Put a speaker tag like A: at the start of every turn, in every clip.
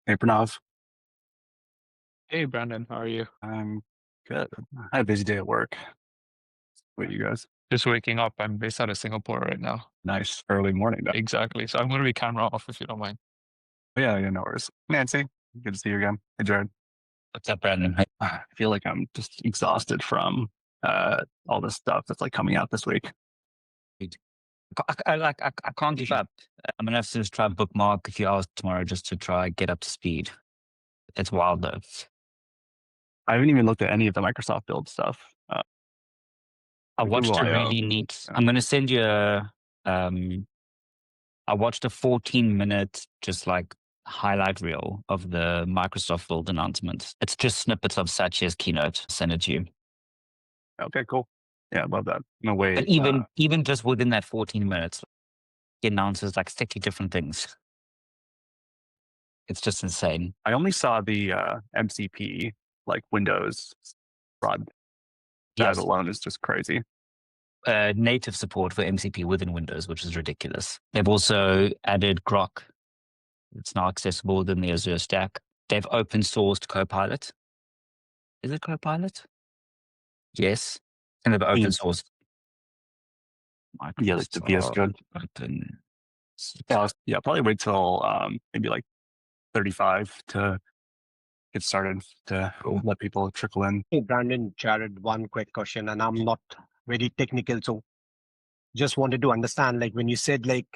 A: Hey, Pranav.
B: Hey Brandon, how are you?
A: I'm good. I had a busy day at work. What you guys?
B: Just waking up. I'm based out of Singapore right now.
A: Nice early morning though.
B: Exactly. So I'm going to be camera off if you don't mind.
A: But yeah, no worries. Nancy, good to see you again. Hey, Jared.
C: What's up, Brandon? Hi.
A: I feel like I'm just exhausted from all this stuff that's like coming out this week.
C: I can't keep up. I'm gonna have to just try and bookmark a few hours tomorrow just to try get up to speed. It's wild though.
A: I haven't even looked at any of the Microsoft build stuff.
C: I
A: The Google
C: watched a
A: I/O.
C: really neat.
A: Yeah.
C: I'm gonna send you a. I watched a 14-minute just like highlight reel of the Microsoft build announcement. It's just snippets of Satya's keynote. Send it to you.
A: Okay, cool. Yeah, I love that. No way.
C: But even just within that 14 minutes, he announces like 30 different things. It's just insane.
A: I only saw the MCP like Windows rod. That
C: Yes.
A: alone is just crazy.
C: Native support for MCP within Windows, which is ridiculous. They've also added Grok. It's now accessible within the Azure stack. They've open sourced Copilot. Is it Copilot? Yes. And they've
A: I
C: open
A: mean,
C: sourced
A: yeah, like the VS
C: Microsoft
A: Code.
C: Open.
A: Yeah, probably wait till maybe like 35 to get started to let people trickle in.
D: Hey, Brandon, Jared, one quick question, and I'm not very technical, so just wanted to understand, like when you said like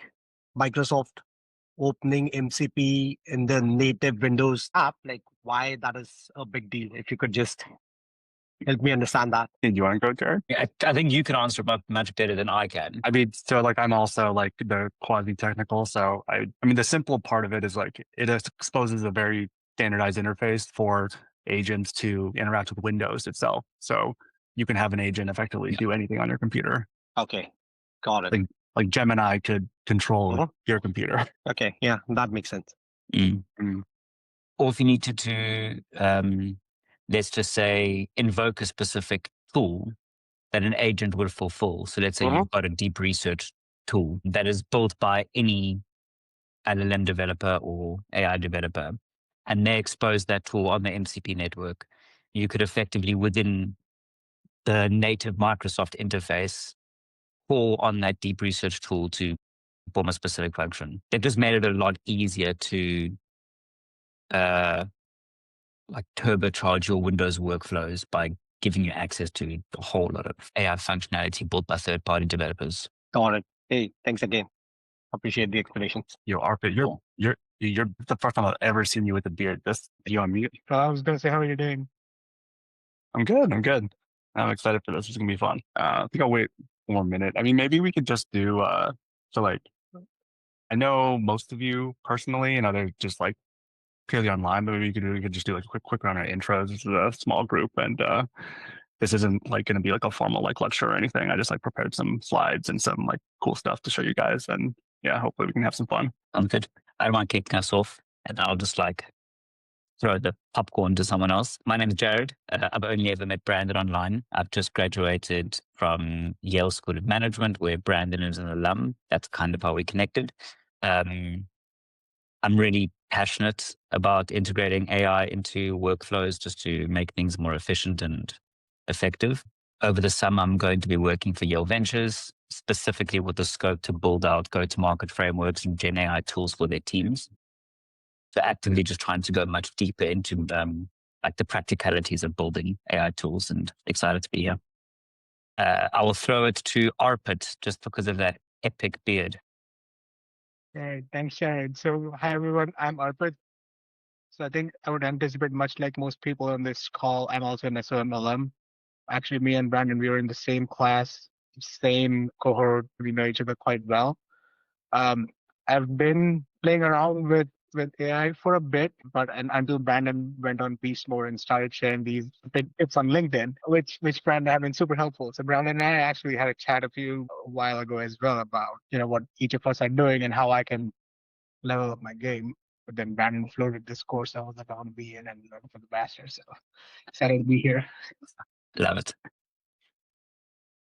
D: Microsoft opening MCP in the native Windows app, like why that is a big deal. If you could just help me understand that.
A: Do you want to go, Jared?
C: Yeah, I think you can answer it much better than I can.
A: I mean, so like I'm also like the quasi technical. So I mean, the simple part of it is like it exposes a very standardized interface for agents to interact with Windows itself. So you can have an agent effectively
C: Yeah.
A: do anything on your computer.
D: Okay, got it.
A: Like like Gemini could control
D: Mhm.
A: your computer.
D: Okay, yeah, that makes sense.
C: Mm.
A: Mm.
C: Or if you need to, let's just say, invoke a specific tool that an agent would fulfill. So let's say
D: Mhm.
C: you've got a deep research tool that is built by any LLM developer or AI developer, and they expose that tool on the MCP network. You could effectively, within the native Microsoft interface, call on that deep research tool to perform a specific function. They've just made it a lot easier to uh, like turbocharge your Windows workflows by giving you access to a whole lot of AI functionality built by third-party developers.
D: Got it. Hey, thanks again. Appreciate the explanations.
A: Yo, Arpit, you're the first time I've ever seen you with a beard. This you on mute?
B: I was going to say, how are you doing?
A: I'm good. I'm good. I'm excited for this. It's gonna be fun. I think I'll wait one more minute. I mean, maybe we could just do so like I know most of you personally, and others just like purely online, but maybe we could just do like a quick round of intros. This is a small group, and this isn't like gonna be like a formal like lecture or anything. I just like prepared some slides and some like cool stuff to show you guys, and yeah, hopefully we can have some fun.
C: Sounds good. I don't mind kicking us off, and I'll just like throw the popcorn to someone else. My name is Jared. I've only ever met Brandon online. I've just graduated from Yale School of Management, where Brandon is an alum. That's kind of how we connected. I'm really passionate about integrating AI into workflows just to make things more efficient and effective. Over the summer, I'm going to be working for Yale Ventures, specifically with the scope to build out go-to-market frameworks and Gen AI tools for their teams. So actively just trying to go much deeper into like the practicalities of building AI tools, and excited to be here. I will throw it to Arpit just because of that epic beard.
B: Right, thanks, Jared. So, hi everyone, I'm Arpit. So, I think I would anticipate, much like most people on this call, I'm also an SOM alum. Actually, me and Brandon, we were in the same class, same cohort. We know each other quite well. Um, I've been playing around with AI for a bit, but until Brandon went on Beast Mode and started sharing these tips on LinkedIn, which Brandon have been super helpful. So Brandon and I actually had a chat a while ago as well about what each of us are doing and how I can level up my game. But then Brandon floated this course. I was like, I want to be in and learn for the master. So excited to be here.
C: Love it.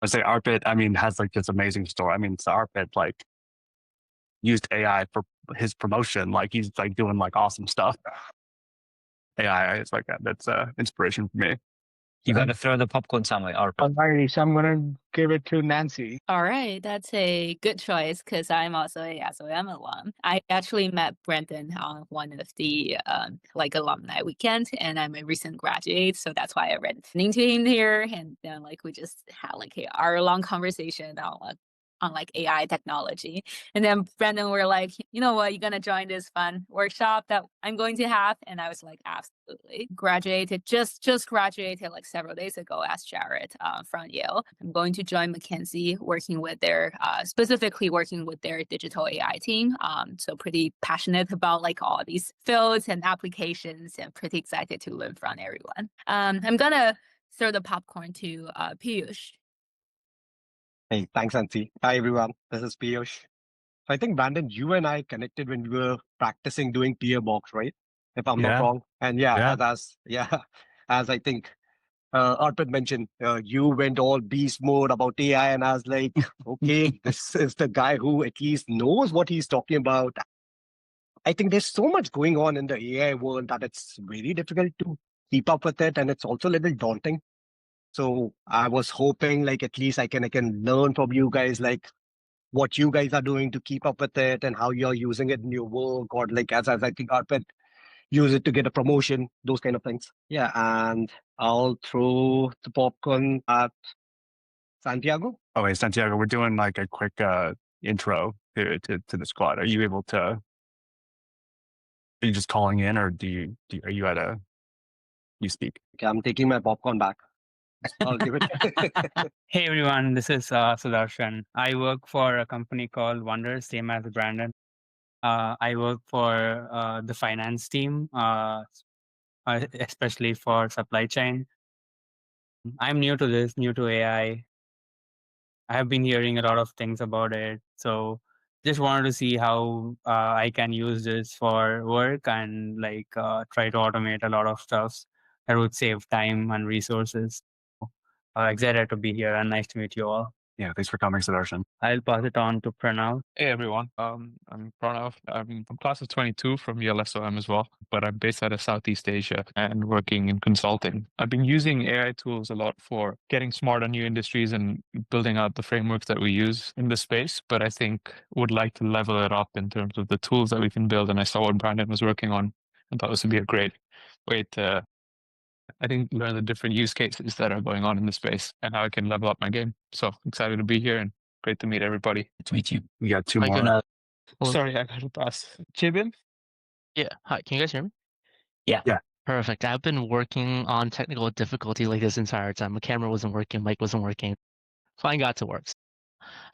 A: I'd say Arpit, I mean, has like this amazing story. I mean, so Arpit like used AI for his promotion. Like he's like doing like awesome stuff. AI, it's like that. That's inspiration for me.
C: You got to throw the popcorn somewhere, Arpa.
B: Alrighty, so I'm gonna give it to Nancy.
E: All right, that's a good choice because I'm also a SOM alum. I actually met Brendan on one of the like alumni weekend, and I'm a recent graduate, so that's why I ran into him here, and then like we just had like a hour-long conversation on like AI technology. And then Brendan were like, you know what, you're gonna join this fun workshop that I'm going to have. And I was like, absolutely. Graduated, just graduated like several days ago as Jared from Yale. I'm going to join McKinsey working with their, specifically working with their digital AI team. So pretty passionate about like all these fields and applications and pretty excited to learn from everyone. I'm gonna throw the popcorn to Piyush.
D: Hey, thanks, Nancy. Hi, everyone. This is Piyush. So I think, Brandon, you and I connected when we were practicing doing tier box, right? If I'm not
A: Yeah.
D: wrong. And
A: Yeah.
D: as I think Arpit mentioned, you went all beast mode about AI, and I was like, okay, this is the guy who at least knows what he's talking about. I think there's so much going on in the AI world that it's very difficult to keep up with it, and it's also a little daunting. So I was hoping like at least I can learn from you guys like what you guys are doing to keep up with it and how you're using it in your work, or like as I think Arpit use it to get a promotion, those kind of things. Yeah, and I'll throw the popcorn at Santiago.
A: Oh, wait, Santiago, we're doing like a quick intro to the squad. Are you able to? Are you just calling in, or are you at a? You speak.
D: Okay, I'm taking my popcorn back. I'll give it.
F: Hey everyone, this is Sudarshan. I work for a company called Wonders, same as Brandon. I work for the finance team, especially for supply chain. I'm new to this, new to AI. I have been hearing a lot of things about it. So just wanted to see how I can use this for work and like try to automate a lot of stuff that would save time and resources. Excited to be here and nice to meet you all.
A: Yeah, thanks for coming, Sudarshan.
F: I'll pass it on to Pranav.
G: Hey everyone, I'm Pranav. I'm class of 22 from ULSOM as well, but I'm based out of Southeast Asia and working in consulting. I've been using AI tools a lot for getting smart on new industries and building out the frameworks that we use in the space, but I think would like to level it up in terms of the tools that we can build. And I saw what Brandon was working on and thought this would be a great way to, I think, learn the different use cases that are going on in the space and how I can level up my game. So excited to be here and great to meet everybody.
C: Good to meet you.
A: We got two
H: I
A: more.
H: can, Hello.
G: Sorry, I got to pass. Jibin?
H: Yeah. Hi. Can you guys hear me?
C: Yeah.
A: Yeah.
H: Perfect. I've been working on technical difficulty like this entire time. My camera wasn't working, mic wasn't working. Finally got to work.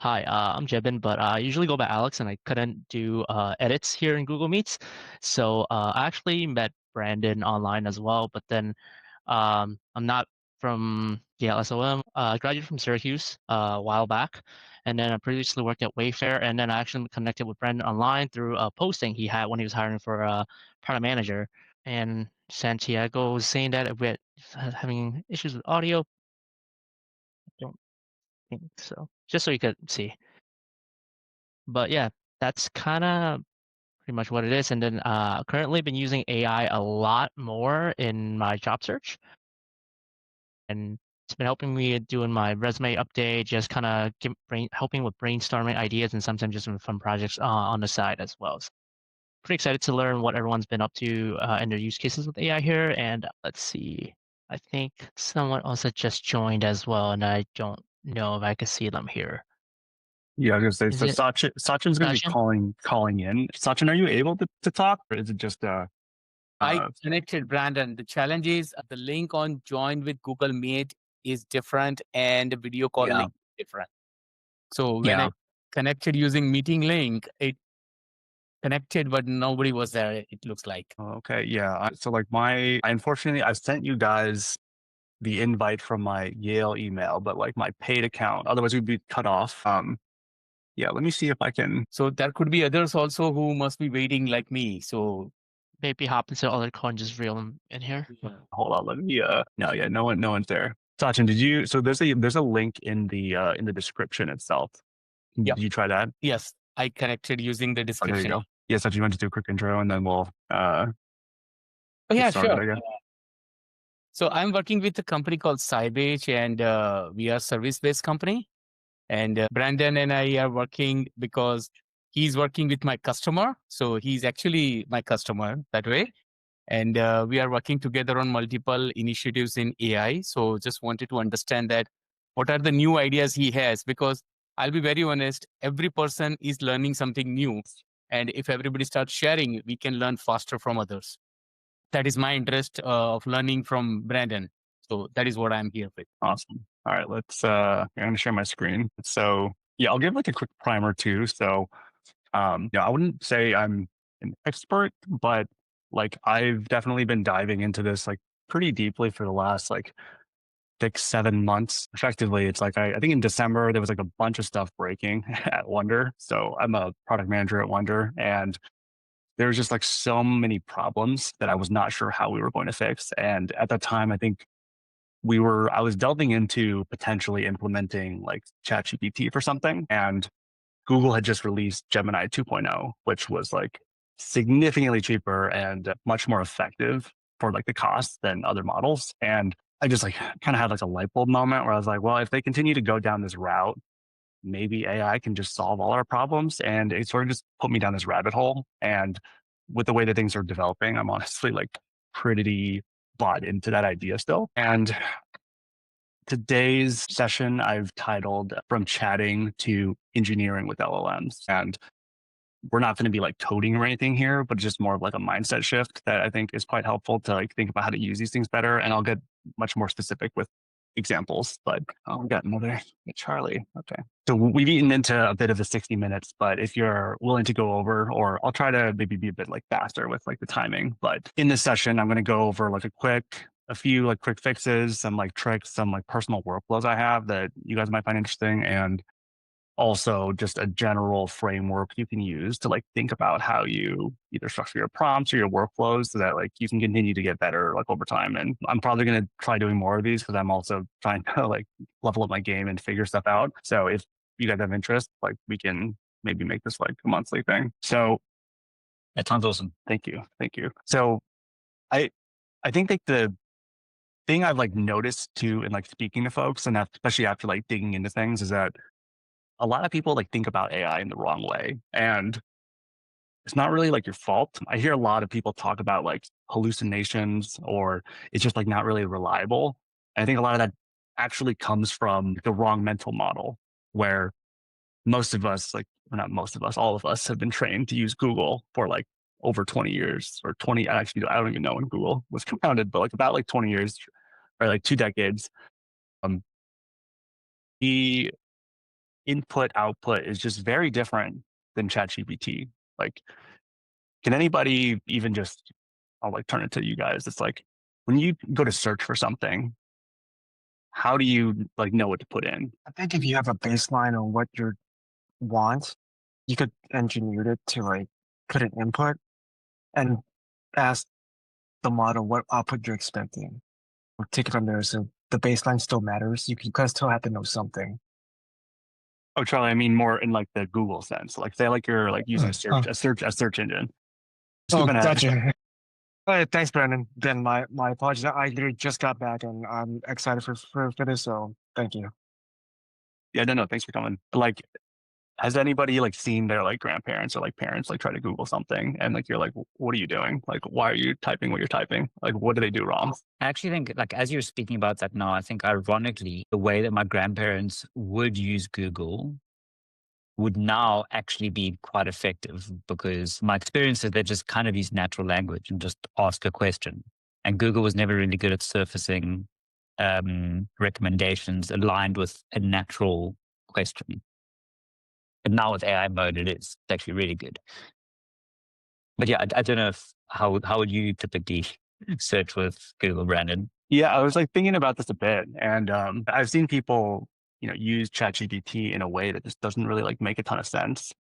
H: Hi, I'm Jebin, but I usually go by Alex, and I couldn't do edits here in Google Meets. So I actually met Brandon online as well, but then I'm not from Yale SOM. I graduated from Syracuse a while back, and then I previously worked at Wayfair, and then I actually connected with Brandon online through a posting he had when he was hiring for a product manager. And Santiago was saying that we're having issues with audio. I don't think so. Just so you could see. But yeah, that's kind of pretty much what it is. And then currently been using AI a lot more in my job search. And it's been helping me doing my resume update, just kind of helping with brainstorming ideas and sometimes just some fun projects on the side as well. So pretty excited to learn what everyone's been up to in their use cases with AI here. And let's see, I think someone also just joined as well, and I don't know if I can see them here.
A: Yeah, I was gonna say,
H: Is
A: so
H: it
A: Sachin's gonna be
H: Sachin?
A: calling in. Sachin, are you able to talk, or is it just
I: I connected Brandon. The challenge is the link on join with Google Meet is different and the video call
C: Yeah.
I: link is different. So when
C: Yeah.
I: I connected using meeting link, it connected, but nobody was there, it looks like.
A: Okay, yeah. So like unfortunately, I sent you guys the invite from my Yale email, but like my paid account, otherwise we'd be cut off. Yeah, let me see if I can.
I: So there could be others also who must be waiting like me. So
H: Maybe hop into other call and just reel them in here.
A: Hold on, let me. No one's there. Sachin, did you? So there's a link in the description itself.
I: Yep.
A: Did you try that?
I: yes, I connected using the
A: Oh, there you
I: description.
A: go. Yeah, so do you want to do a quick intro and then we'll
I: Oh,
A: get
I: yeah,
A: started,
I: sure.
A: I guess.
I: So I'm working with a company called Sybase, and we are a service-based company. And Brandon and I are working because he's working with my customer. So he's actually my customer that way. And we are working together on multiple initiatives in AI. So just wanted to understand that what are the new ideas he has, because I'll be very honest, every person is learning something new. And if everybody starts sharing, we can learn faster from others. That is my interest of learning from Brandon. So that is what I'm here with.
A: Awesome. All right, I'm gonna share my screen. So yeah, I'll give like a quick primer too. So yeah, I wouldn't say I'm an expert, but like I've definitely been diving into this like pretty deeply for the last like 6-7 months. Effectively, it's like I think in December there was like a bunch of stuff breaking at Wonder. So I'm a product manager at Wonder, and there was just like so many problems that I was not sure how we were going to fix. And at that time, I think I was delving into potentially implementing like ChatGPT for something. And Google had just released Gemini 2.0, which was like significantly cheaper and much more effective for like the cost than other models. And I just like kind of had like a light bulb moment where I was like, well, if they continue to go down this route, maybe AI can just solve all our problems. And it sort of just put me down this rabbit hole. And with the way that things are developing, I'm honestly like pretty bought into that idea still. And today's session I've titled From Chatting to Engineering with LLMs. And we're not going to be like coding or anything here, but just more of like a mindset shift that I think is quite helpful to like think about how to use these things better. And I'll get much more specific with examples, but we got another Charlie. Okay. So we've eaten into a bit of the 60 minutes, but if you're willing to go over, or I'll try to maybe be a bit like faster with like the timing, but in this session, I'm going to go over like a few like quick fixes, some like tricks, some like personal workflows I have that you guys might find interesting, and also just a general framework you can use to like think about how you either structure your prompts or your workflows so that like you can continue to get better like over time. And I'm probably going to try doing more of these because I'm also trying to like level up my game and figure stuff out. So if you guys have interest, like we can maybe make this like a monthly thing. So
C: That sounds awesome.
A: thank you. Thank you. So I think like the thing I've like noticed too in like speaking to folks, and especially after like digging into things, is that a lot of people like think about AI in the wrong way. And it's not really like your fault. I hear a lot of people talk about like hallucinations, or it's just like not really reliable. And I think a lot of that actually comes from the wrong mental model, where most of us, like, or not most of us, all of us have been trained to use Google for like over 20 years or 20. Actually, I don't even know when Google was compounded, but like about like 20 years or like 2 decades. The input output is just very different than ChatGPT. Like, can anybody even just, I'll like turn it to you guys. It's like when you go to search for something, how do you like know what to put in?
J: I think if you have a baseline on what you want, you could engineer it to like put an input and ask the model what output you're expecting. Or take it from there. So the baseline still matters. You can still have to know something.
A: Oh, Charlie, I mean more in like the Google sense. Like say like you're like using a search engine.
J: Oh, gotcha. Thanks, Brandon. Then my apologies. I literally just got back and I'm excited for this. So thank you.
A: Yeah, no, thanks for coming. Like, has anybody like seen their like grandparents or like parents like try to Google something and like you're like, what are you doing? Like, why are you typing what you're typing? Like, what do they do wrong?
C: I actually think, like, as you're speaking about that now, I think ironically, the way that my grandparents would use Google would now actually be quite effective, because my experience is they just kind of use natural language and just ask a question. And Google was never really good at surfacing recommendations aligned with a natural question. But now with AI mode, it's actually really good. But yeah, I don't know how would you typically search with Google, Brandon?
A: Yeah, I was like thinking about this a bit, and I've seen people, use ChatGPT in a way that just doesn't really like make a ton of sense,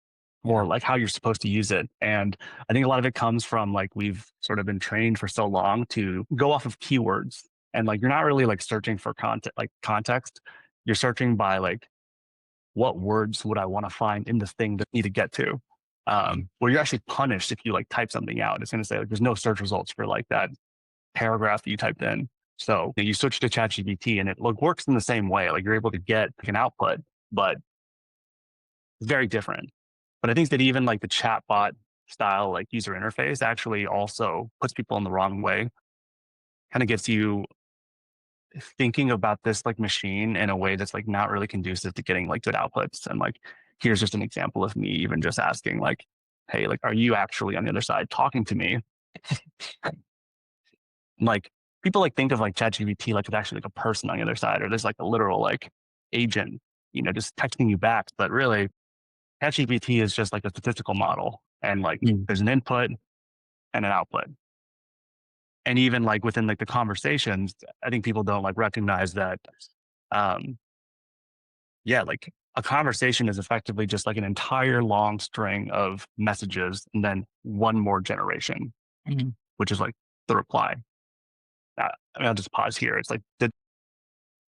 A: or like how you're supposed to use it. And I think a lot of it comes from like we've sort of been trained for so long to go off of keywords, and like you're not really like searching for context. You're searching by like what words would I want to find in the thing that I need to get to. where you're actually punished if you like type something out. It's going to say like there's no search results for like that paragraph that you typed in. So you switch to ChatGPT and it works in the same way. Like you're able to get like, an output, but it's very different. But I think that even like the chatbot style like user interface actually also puts people in the wrong way. Kind of gets you thinking about this like machine in a way that's like not really conducive to getting like good outputs. And like here's just an example of me even just asking like, hey, like are you actually on the other side talking to me? Like people like think of like ChatGPT like it's actually like a person on the other side, or there's like a literal like agent, just texting you back. But really, ChatGPT is just like a statistical model, and like there's an input and an output. And even like within like the conversations, I think people don't like recognize that. Yeah, like a conversation is effectively just like an entire long string of messages, and then one more generation, which is like the reply. I'll just pause here. It's like, did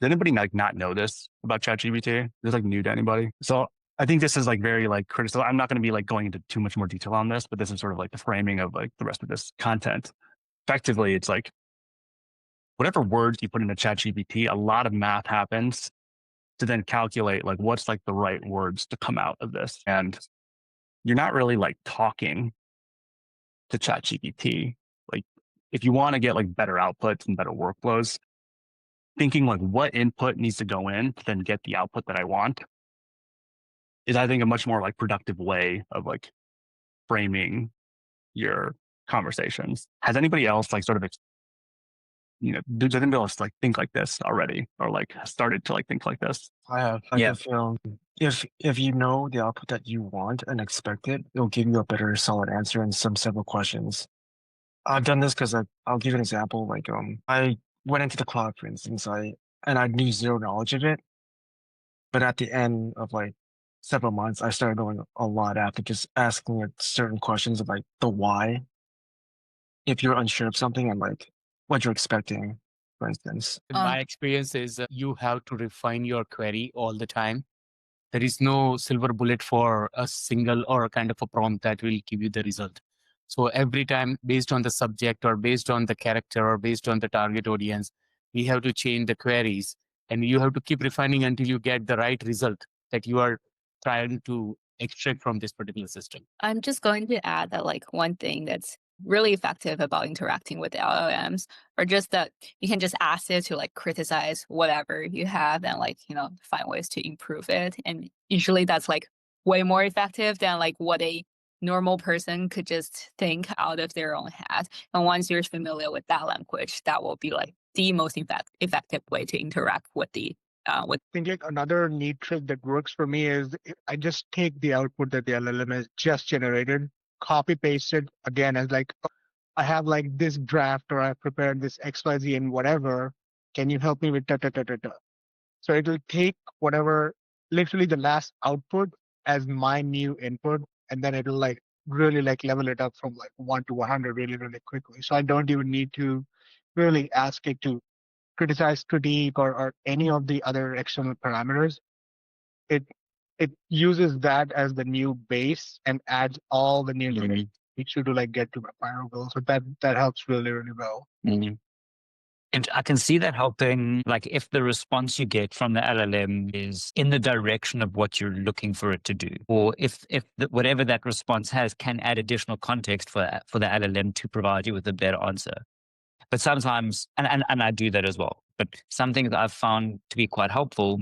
A: anybody like not know this about ChatGPT? Is this like new to anybody? So I think this is like very like critical. I'm not going to be like going into too much more detail on this, but this is sort of like the framing of like the rest of this content. Effectively, it's like whatever words you put into ChatGPT, a lot of math happens to then calculate like what's like the right words to come out of this. And you're not really like talking to ChatGPT. Like if you want to get like better outputs and better workflows, thinking like what input needs to go in to then get the output that I want is, I think, a much more like productive way of like framing your conversations. Has anybody else like sort of, does anybody else like think like this already, or like started to like think like this?
J: I have. Like if you know the output that you want and expect it, it'll give you a better solid answer in some simple questions. I've done this because I'll give you an example. Like I went into the cloud, for instance, and I knew zero knowledge of it. But at the end of like several months, I started knowing a lot after just asking it certain questions of like the why. If you're unsure of something and like what you're expecting, for instance.
I: My experience is you have to refine your query all the time. There is no silver bullet for a single or a kind of a prompt that will give you the result. So every time, based on the subject or based on the character or based on the target audience, we have to change the queries, and you have to keep refining until you get the right result that you are trying to extract from this particular system.
E: I'm just going to add that like one thing that's really effective about interacting with LLMs, or just that you can just ask it to like criticize whatever you have and like, find ways to improve it. And usually that's like way more effective than like what a normal person could just think out of their own head. And once you're familiar with that language, that will be like the most effective way to interact with the with.
B: I think like another neat trick that works for me is I just take the output that the LLM has just generated, copy paste it again as like, I have like this draft, or I prepared this XYZ and whatever. Can you help me with da da da da da? So it will take whatever, literally the last output as my new input, and then it'll like really like level it up from like 1 to 100 really, really quickly. So I don't even need to really ask it to criticize, critique, or any of the other external parameters. It uses that as the new base and adds all the new data to like get to my final goal. So that helps really, really well.
C: And I can see that helping, like if the response you get from the LLM is in the direction of what you're looking for it to do, or if whatever that response has can add additional context for the LLM to provide you with a better answer. But sometimes, and I do that as well, but something that I've found to be quite helpful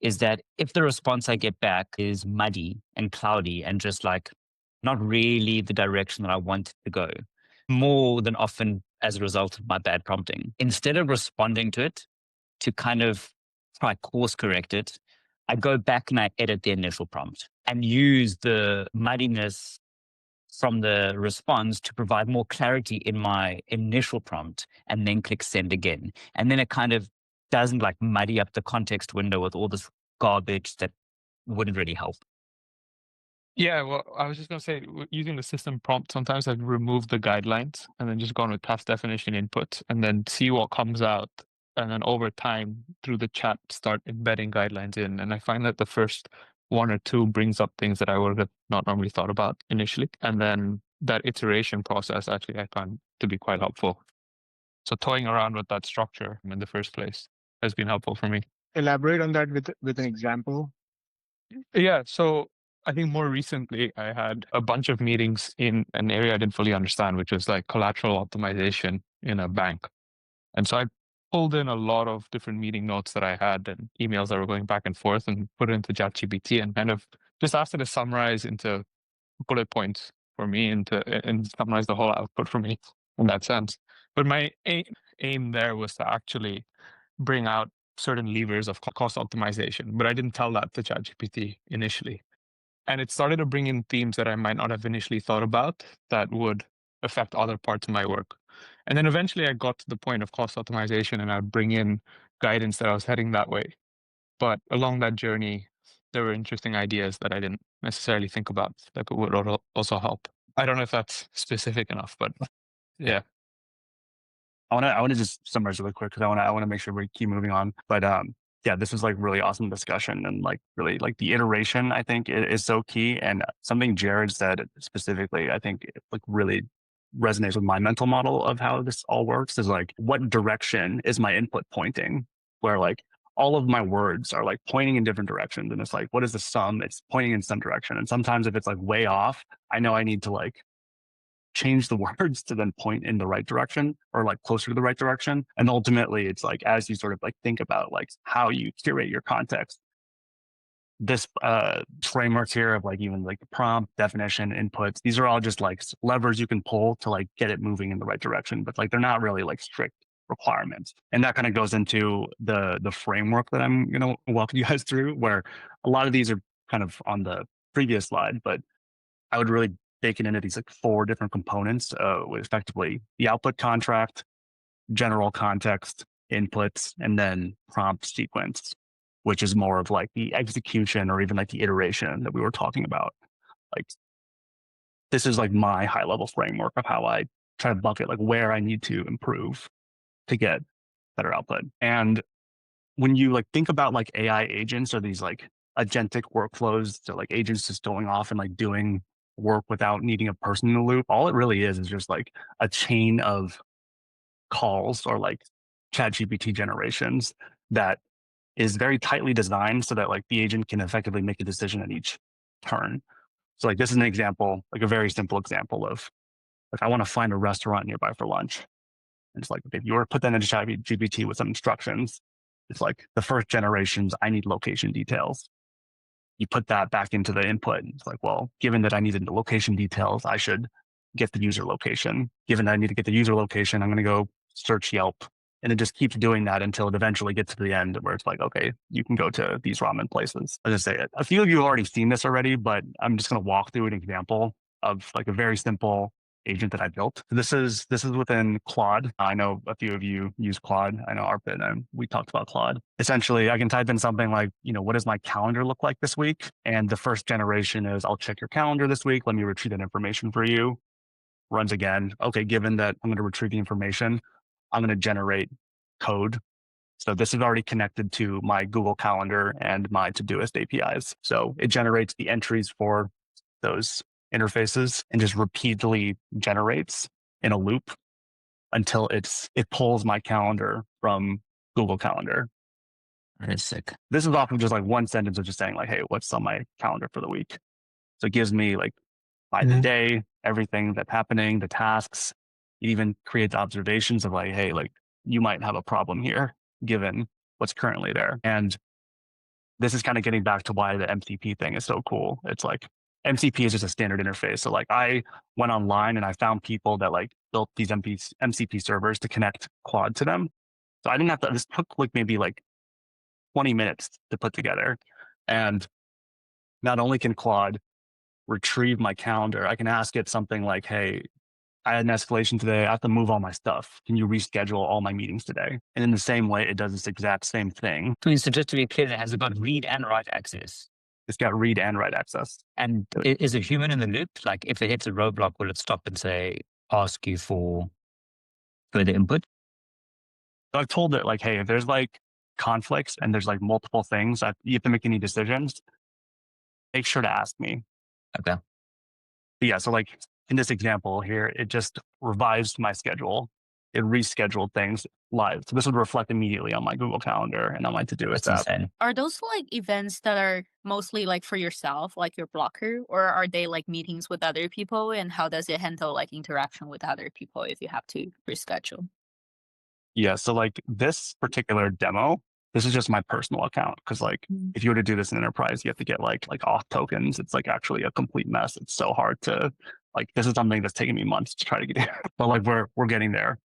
C: is that if the response I get back is muddy and cloudy and just like not really the direction that I want it to go, more than often as a result of my bad prompting, instead of responding to it to kind of try course correct it, I go back and I edit the initial prompt and use the muddiness from the response to provide more clarity in my initial prompt, and then click send again. And then it kind of doesn't like muddy up the context window with all this garbage that wouldn't really help.
G: Yeah, well, I was just going to say, using the system prompt, sometimes I've removed the guidelines and then just gone with past definition input and then see what comes out. And then over time, through the chat, start embedding guidelines in. And I find that the first one or two brings up things that I would have not normally thought about initially. And then that iteration process actually I find to be quite helpful. So toying around with that structure in the first place has been helpful for me.
B: Elaborate on that with an example.
G: Yeah, so I think more recently I had a bunch of meetings in an area I didn't fully understand, which was like collateral optimization in a bank. And so I pulled in a lot of different meeting notes that I had and emails that were going back and forth and put it into ChatGPT and kind of just asked it to summarize into bullet points for me and summarize the whole output for me in that sense. But my aim there was to actually bring out certain levers of cost optimization, but I didn't tell that to ChatGPT initially. And it started to bring in themes that I might not have initially thought about that would affect other parts of my work. And then eventually I got to the point of cost optimization and I'd bring in guidance that I was heading that way. But along that journey, there were interesting ideas that I didn't necessarily think about that would also help. I don't know if that's specific enough, but yeah.
A: I want to just summarize really quick because I want to make sure we keep moving on. But yeah, this was like really awesome discussion and like really like the iteration I think is so key. And something Jared said specifically, I think like really resonates with my mental model of how this all works is like, what direction is my input pointing? Where like all of my words are like pointing in different directions. And it's like, what is the sum? It's pointing in some direction. And sometimes if it's like way off, I know I need to like change the words to then point in the right direction or like closer to the right direction. And ultimately it's like, as you sort of like think about like how you curate your context, this frameworks here of like even like the prompt, definition, inputs, these are all just like levers you can pull to like get it moving in the right direction, but like they're not really like strict requirements. And that kind of goes into the framework that I'm gonna walk you guys through, where a lot of these are kind of on the previous slide, but I would really bake it into these like 4 different components with effectively the output contract, general context, inputs, and then prompt sequence, which is more of like the execution or even like the iteration that we were talking about. Like this is like my high level framework of how I try to bucket like where I need to improve to get better output. And when you like think about like AI agents or these like agentic workflows, so like agents just going off and like doing work without needing a person in the loop, all it really is just like a chain of calls or like ChatGPT generations that is very tightly designed so that like the agent can effectively make a decision at each turn. So like this is an example, like a very simple example of like I want to find a restaurant nearby for lunch. And it's like, if you were to put that into ChatGPT with some instructions, it's like the first generations, I need location details. You put that back into the input. It's like, well, given that I needed the location details, I should get the user location. Given that I need to get the user location, I'm going to go search Yelp. And it just keeps doing that until it eventually gets to the end where it's like, okay, you can go to these ramen places. As I say, a few of you have already seen this already, but I'm just going to walk through an example of like a very simple agent that I built. This is within Claude. I know a few of you use Claude. I know Arpit and we talked about Claude. Essentially, I can type in something like, what does my calendar look like this week? And the first generation is, I'll check your calendar this week. Let me retrieve that information for you. Runs again. Okay, given that I'm going to retrieve the information, I'm going to generate code. So this is already connected to my Google Calendar and my Todoist APIs. So it generates the entries for those interfaces and just repeatedly generates in a loop until it pulls my calendar from Google Calendar.
C: That is sick.
A: This is often just like one sentence of just saying like, hey, what's on my calendar for the week? So it gives me like by the day, everything that's happening, the tasks. It even creates observations of like, hey, like you might have a problem here given what's currently there. And this is kind of getting back to why the MCP thing is so cool. It's like MCP is just a standard interface. So like I went online and I found people that like built these MCP servers to connect Claude to them. So I didn't have to, this took like maybe like 20 minutes to put together. And not only can Claude retrieve my calendar, I can ask it something like, hey, I had an escalation today. I have to move all my stuff. Can you reschedule all my meetings today? And in the same way, it does this exact same thing.
C: So just to be clear, it has got read and write access.
A: It's got read and write access.
C: And is a human in the loop? Like if it hits a roadblock, will it stop and say, ask you for further input?
A: So I've told it like, hey, if there's like conflicts and there's like multiple things, you have to make any decisions, make sure to ask me.
C: Okay.
A: But yeah, so like in this example here, it just revised my schedule. It rescheduled things live. So this would reflect immediately on my Google Calendar and on my Todoist
C: That's
A: app.
C: insane.
E: Are those like events that are mostly like for yourself, like your blocker, or are they like meetings with other people? And how does it handle like interaction with other people if you have to reschedule?
A: Yeah, so like this particular demo, this is just my personal account because like if you were to do this in enterprise, you have to get like auth tokens. It's like actually a complete mess. It's so hard to like this is something that's taken me months to try to get, but like we're getting there.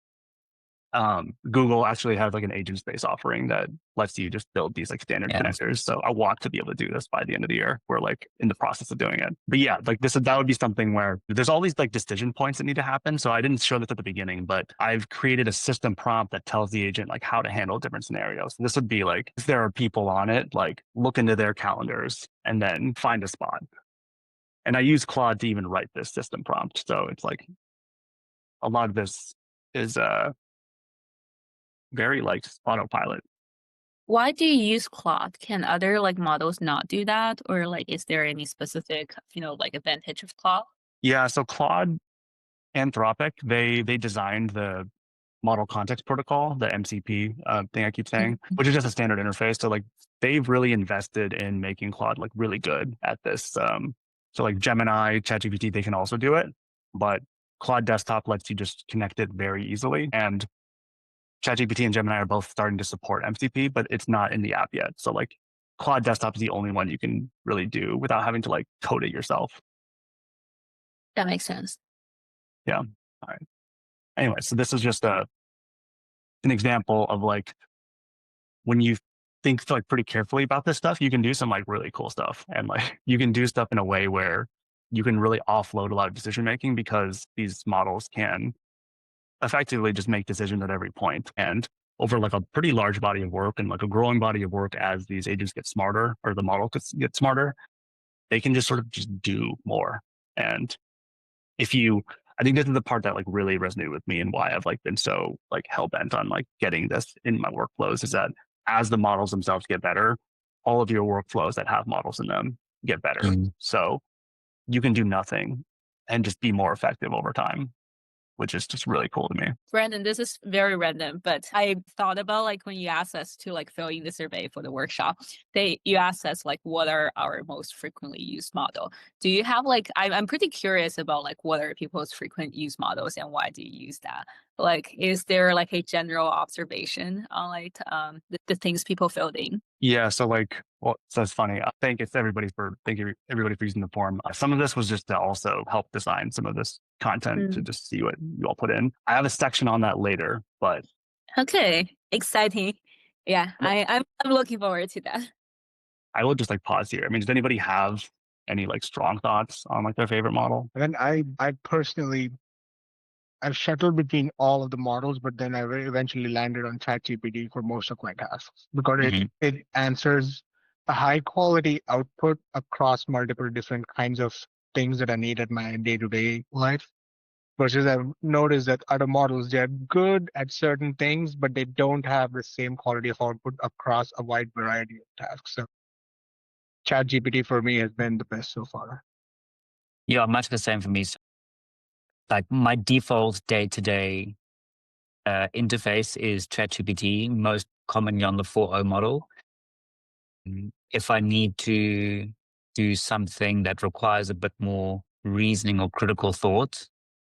A: Google actually has like an agent space offering that lets you just build these like standard
C: Yeah.
A: connectors. So I want to be able to do this by the end of the year. We're like in the process of doing it. But yeah, like that would be something where there's all these like decision points that need to happen. So I didn't show this at the beginning, but I've created a system prompt that tells the agent like how to handle different scenarios. This would be like, if there are people on it, like look into their calendars and then find a spot. And I use Claude to even write this system prompt. So it's like a lot of this is very like autopilot.
E: Why do you use Claude? Can other like models not do that? Or like is there any specific, like advantage of Claude?
A: Yeah, so Claude, Anthropic, they designed the model context protocol, the MCP thing I keep saying, which is just a standard interface. So like they've really invested in making Claude like really good at this. So like Gemini, ChatGPT, they can also do it, but Claude Desktop lets you just connect it very easily. And ChatGPT and Gemini are both starting to support MCP, but it's not in the app yet. So like Claude Desktop is the only one you can really do without having to like code it yourself.
E: That makes sense.
A: Yeah. All right. Anyway, so this is just an example of like when you think like pretty carefully about this stuff, you can do some like really cool stuff. And like you can do stuff in a way where you can really offload a lot of decision making because these models can effectively just make decisions at every point. And over like a pretty large body of work and like a growing body of work as these agents get smarter or the model gets smarter, they can just sort of just do more. And I think this is the part that like really resonated with me and why I've like been so like hell bent on like getting this in my workflows is that as the models themselves get better, all of your workflows that have models in them get better. So you can do nothing and just be more effective over time, which is just really cool to me.
E: Brandon, this is very random, but I thought about like when you asked us to like fill in the survey for the workshop, you asked us like what are our most frequently used model. Do you have like I'm pretty curious about like what are people's frequent use models and why do you use that? Like is there like a general observation on like the things people filled in?
A: Yeah, so like, well, so it's funny. Thank everybody for using the form. Some of this was just to also help design some of this content to just see what you all put in. I have a section on that later, but
E: okay, exciting. Yeah, I'm looking forward to that.
A: I will just like pause here. I mean, does anybody have any like strong thoughts on like their favorite model?
B: And then I personally, I've shuttled between all of the models, but then I eventually landed on ChatGPT for most of my tasks because it answers a high quality output across multiple different kinds of things that I need at my day-to-day life. Versus I've noticed that other models, they're good at certain things, but they don't have the same quality of output across a wide variety of tasks. So ChatGPT for me has been the best so far.
C: Yeah, much the same for me. So, like my default day-to-day interface is ChatGPT, most commonly on the 4.0 model. If I need to do something that requires a bit more reasoning or critical thought,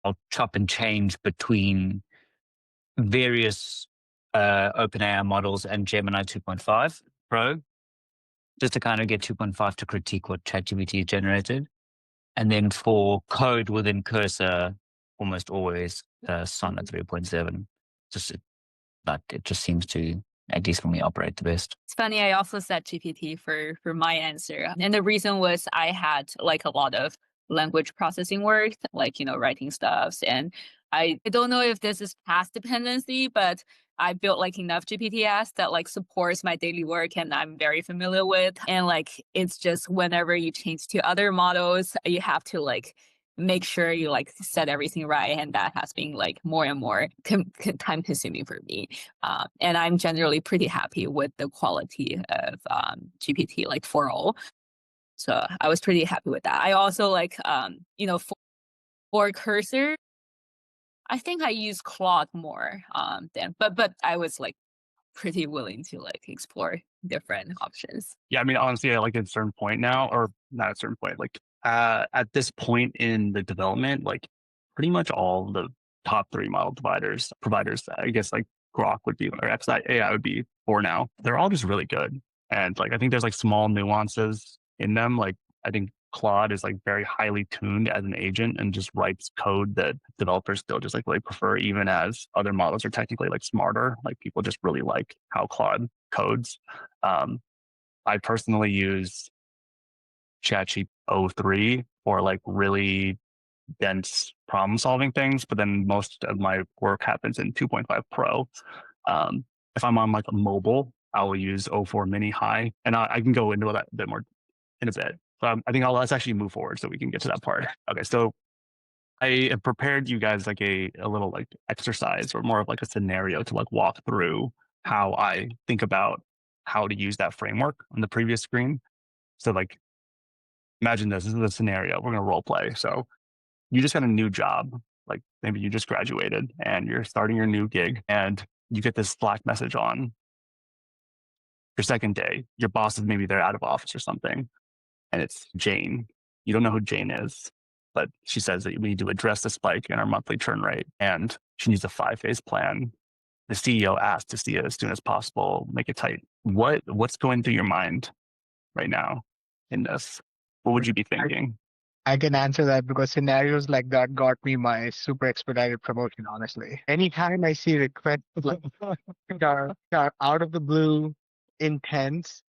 C: I'll chop and change between various OpenAI models and Gemini 2.5 Pro, just to kind of get 2.5 to critique what ChatGPT generated. And then for code within Cursor, almost always Sonnet 3.7. It just seems to, at least for me, operate the best.
E: It's funny, I also said GPT for my answer. And the reason was I had like a lot of language processing work, like, writing stuffs. And I don't know if this is past dependency, but I built like enough GPTs that like supports my daily work and I'm very familiar with. And like, it's just whenever you change to other models, you have to like make sure you like set everything right. And that has been like more and more time consuming for me. And I'm generally pretty happy with the quality of GPT like 4.0. So I was pretty happy with that. I also like, for cursor, I think I use Claude more than, but I was like pretty willing to like explore different options.
A: Yeah, I mean, honestly, like at a certain point now, or not at a certain point, like at this point in the development, like pretty much all the top 3 model providers, I guess like Grok would be, or AI would be for now. They're all just really good. And like, I think there's like small nuances in them. Like, I think Claude is like very highly tuned as an agent and just writes code that developers still just like really prefer, even as other models are technically like smarter. Like people just really like how Claude codes. I personally use ChatGPT 03 for like really dense problem solving things, but then most of my work happens in 2.5 Pro. If I'm on like a mobile, I will use 04 Mini High, and I can go into that a bit more in a bit. So I think let's actually move forward so we can get to that part. Okay, so I have prepared you guys like a little like exercise or more of like a scenario to like walk through how I think about how to use that framework on the previous screen. So like imagine this is a scenario. We're gonna role play. So you just got a new job, like maybe you just graduated and you're starting your new gig and you get this Slack message on your second day. Your boss is maybe they're out of office or something, and it's Jane. You don't know who Jane is, but she says that we need to address the spike in our monthly churn rate, and she needs a 5-phase plan. The CEO asked to see it as soon as possible, make it tight. What's going through your mind right now in this? What would you be thinking?
B: I can answer that because scenarios like that got me my super expedited promotion, honestly. Anytime I see requests like that are out of the blue, intense,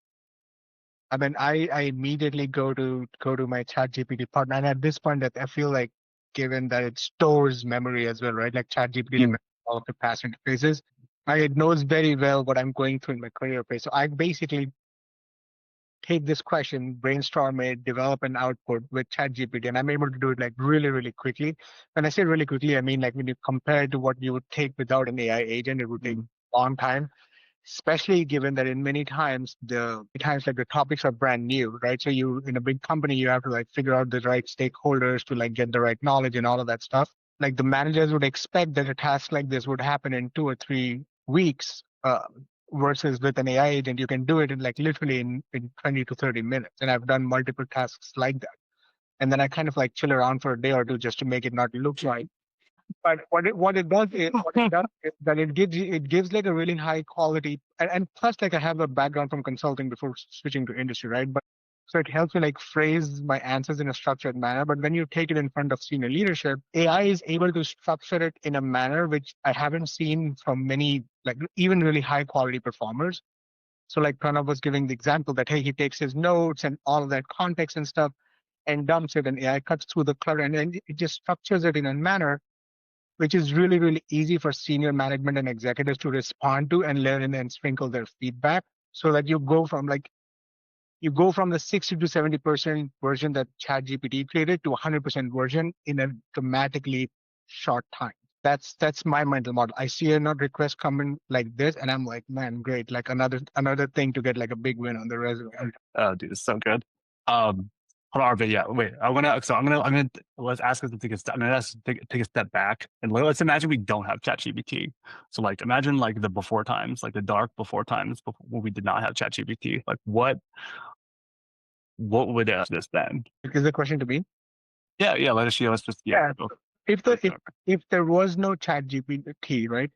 B: I mean, I immediately go to my ChatGPT partner. And at this point, that I feel like, given that it stores memory as well, right? Like ChatGPT remembers all of the past interfaces. It knows very well what I'm going through in my career phase. So I basically take this question, brainstorm it, develop an output with ChatGPT, and I'm able to do it like really, really quickly. When I say really quickly, I mean like when you compare it to what you would take without an AI agent, it would take a long time, especially given that in many times like the topics are brand new, right? So you in a big company, you have to like figure out the right stakeholders to like get the right knowledge and all of that stuff. Like the managers would expect that a task like this would happen in 2 or 3 weeks. Versus with an AI agent, you can do it in like literally in 20 to 30 minutes. And I've done multiple tasks like that. And then I kind of like chill around for a day or two just to make it not look right. But what it does is that it gives like a really high quality, and plus like I have a background from consulting before switching to industry, right? But so it helps me like phrase my answers in a structured manner. But when you take it in front of senior leadership, AI is able to structure it in a manner which I haven't seen from many, like even really high quality performers. So like Pranav was giving the example that, hey, he takes his notes and all of that context and stuff and dumps it, and AI cuts through the clutter, and then it just structures it in a manner which is really, really easy for senior management and executives to respond to and learn and sprinkle their feedback, so that you go from the 60 to 70% version that ChatGPT created to 100% version in a dramatically short time. That's my mental model. I see a request coming like this, and I'm like, man, great! Like another thing to get like a big win on the resume.
A: Oh, dude, it's so good. Hold on, but yeah, wait. I'm gonna let's ask us to take a step. I'm gonna take a step back and let's imagine we don't have ChatGPT. So like, imagine like the before times, like the dark before times when we did not have ChatGPT. Like what would this then?
B: Is the question to me?
A: Yeah, let's just
B: Yeah. If there was no ChatGPT, right?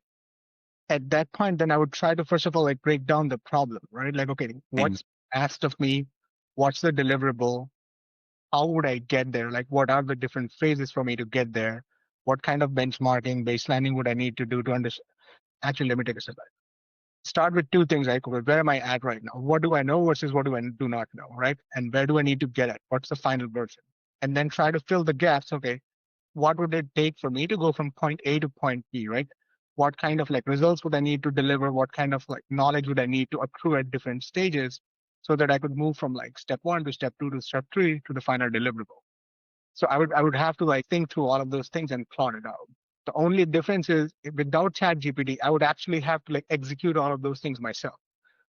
B: At that point, then I would try to first of all like break down the problem, right? Like, okay, what's asked of me? What's the deliverable? How would I get there? Like, what are the different phases for me to get there? What kind of benchmarking, baselining would I need to do to understand? Actually, let me take a step back. Start with 2 things, right? Where am I at right now? What do I know versus what do I do not know, right? And where do I need to get at? What's the final version? And then try to fill the gaps. Okay, what would it take for me to go from point A to point B, right? What kind of like results would I need to deliver? What kind of like knowledge would I need to accrue at different stages so that I could move from like step 1 to step 2 to step 3 to the final deliverable? So I would have to like think through all of those things and plot it out. The only difference is without ChatGPT, I would actually have to like execute all of those things myself.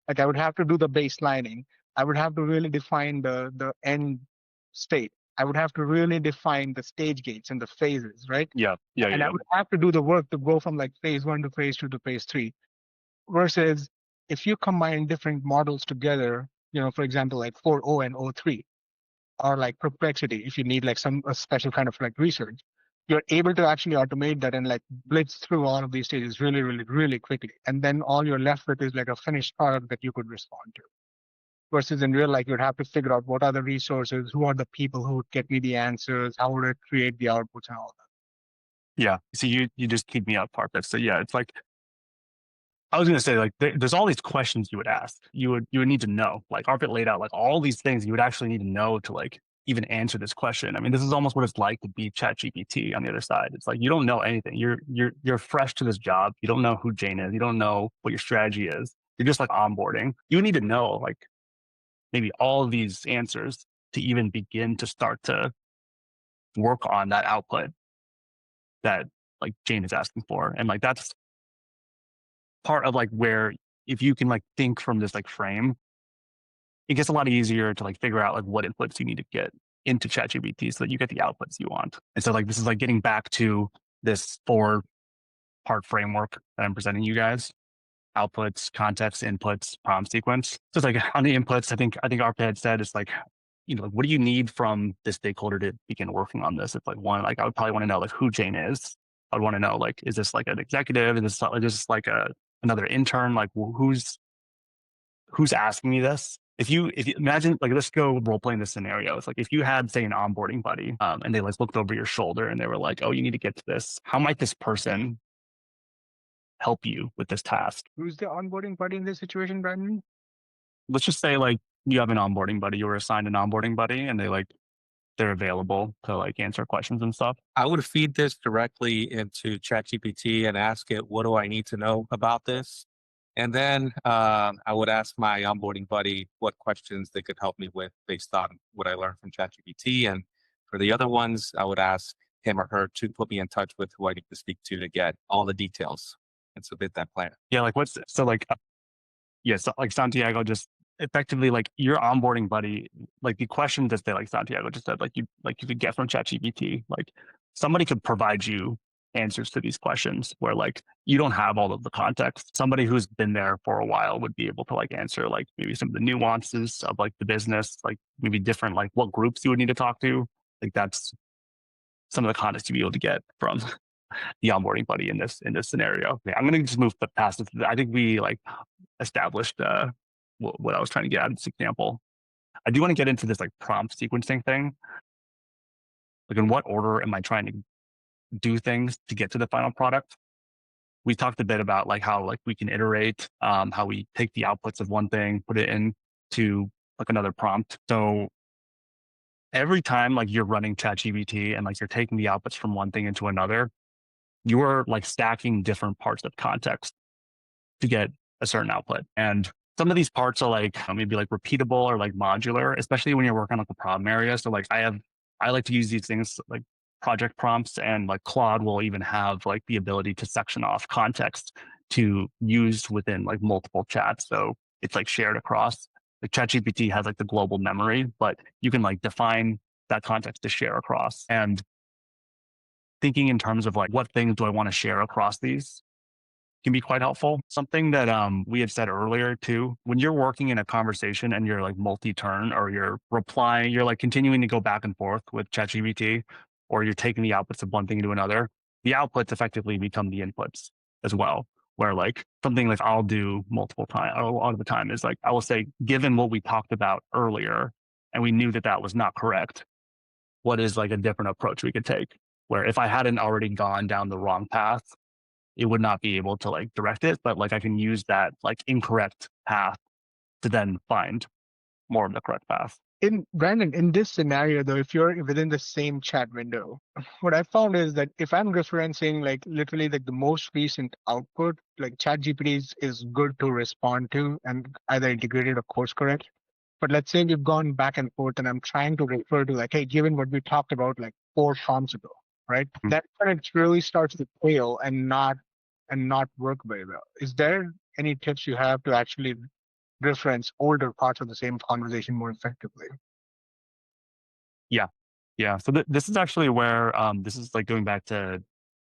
B: Like I would have to do the baselining, I would have to really define the end state. I would have to really define the stage gates and the phases, right?
A: Yeah.
B: And I would have to do the work to go from like phase 1 to phase 2 to phase 3. Versus if you combine different models together, for example, like 4.0 and O3, or like Perplexity, if you need like a special kind of like research, you're able to actually automate that and like blitz through all of these stages really, really, really quickly. And then all you're left with is like a finished product that you could respond to. Versus in real life, you'd have to figure out what are the resources, who are the people who would get me the answers, how would it create the outputs and all that.
A: Yeah. So you just keep me up, Parpet. So yeah, it's like, I was going to say, like, there's all these questions you would ask. You would need to know. Like Arpit laid out like all these things you would actually need to know to like even answer this question. I mean, this is almost what it's like to be ChatGPT on the other side. It's like you don't know anything. You're fresh to this job. You don't know who Jane is. You don't know what your strategy is. You're just like onboarding. You need to know like maybe all of these answers to even begin to start to work on that output that like Jane is asking for. And like that's part of like where if you can like think from this like frame, it gets a lot easier to like figure out like what inputs you need to get into ChatGPT so that you get the outputs you want. And so like this is like getting back to this 4-part framework that I'm presenting you guys: outputs, context, inputs, prompt sequence. So it's like on the inputs, I think Arpit had said it's like, what do you need from this stakeholder to begin working on this? It's like one, like I would probably want to know like who Jane is. I'd want to know like, is this like an executive? Is this like another intern? Like who's asking me this? If you imagine, like, let's go role playing this scenario. It's like if you had, say, an onboarding buddy, and they like looked over your shoulder and they were like, "Oh, you need to get to this. How might this person help you with this task?"
B: Who's the onboarding buddy in this situation, Brandon?
A: Let's just say like you have an onboarding buddy, you were assigned an onboarding buddy, and they're available to like answer questions and stuff.
K: I would feed this directly into ChatGPT and ask it, what do I need to know about this? And then I would ask my onboarding buddy what questions they could help me with based on what I learned from ChatGPT. And for the other ones, I would ask him or her to put me in touch with who I need to speak to get all the details and submit that plan.
A: Yeah, like so like Santiago just effectively like your onboarding buddy, like the questions that they like Santiago just said, like you could get from ChatGPT, like somebody could provide you answers to these questions where like you don't have all of the context. Somebody who's been there for a while would be able to like answer like maybe some of the nuances of like the business, like maybe different like what groups you would need to talk to. Like that's some of the context you'd be able to get from the onboarding buddy in this scenario. Okay, I'm gonna just move past it. I think we like established what I was trying to get out of this example. I do want to get into this like prompt sequencing thing. Like in what order am I trying to do things to get to the final product? We talked a bit about like how like we can iterate, how we take the outputs of one thing, put it into like another prompt. So every time like you're running ChatGPT and like you're taking the outputs from one thing into another, you're like stacking different parts of context to get a certain output. And some of these parts are like maybe like repeatable or like modular, especially when you're working on like a problem area. So like I like to use these things like project prompts, and like Claude will even have like the ability to section off context to use within like multiple chats. So it's like shared across. Like ChatGPT has like the global memory, but you can like define that context to share across. And thinking in terms of like what things do I want to share across these can be quite helpful. Something that we had said earlier too, when you're working in a conversation and you're like multi-turn or you're replying, you're like continuing to go back and forth with ChatGPT, or you're taking the outputs of one thing to another, the outputs effectively become the inputs as well. Where like something like I'll do multiple times, a lot of the time is like, I will say, given what we talked about earlier, and we knew that that was not correct, what is like a different approach we could take? Where if I hadn't already gone down the wrong path, it would not be able to like direct it, but like I can use that like incorrect path to then find more of the correct path.
B: Brandon, in this scenario though, if you're within the same chat window, what I found is that if I'm referencing like literally like the most recent output, like ChatGPT is good to respond to and either integrated or course correct. But let's say we've gone back and forth and I'm trying to refer to like, hey, given what we talked about like 4 prompts ago, right?
A: Mm-hmm.
B: That's when it really starts to fail and not work very well. Is there any tips you have to actually reference older parts of the same conversation more effectively.
A: Yeah. So this is actually where this is like going back to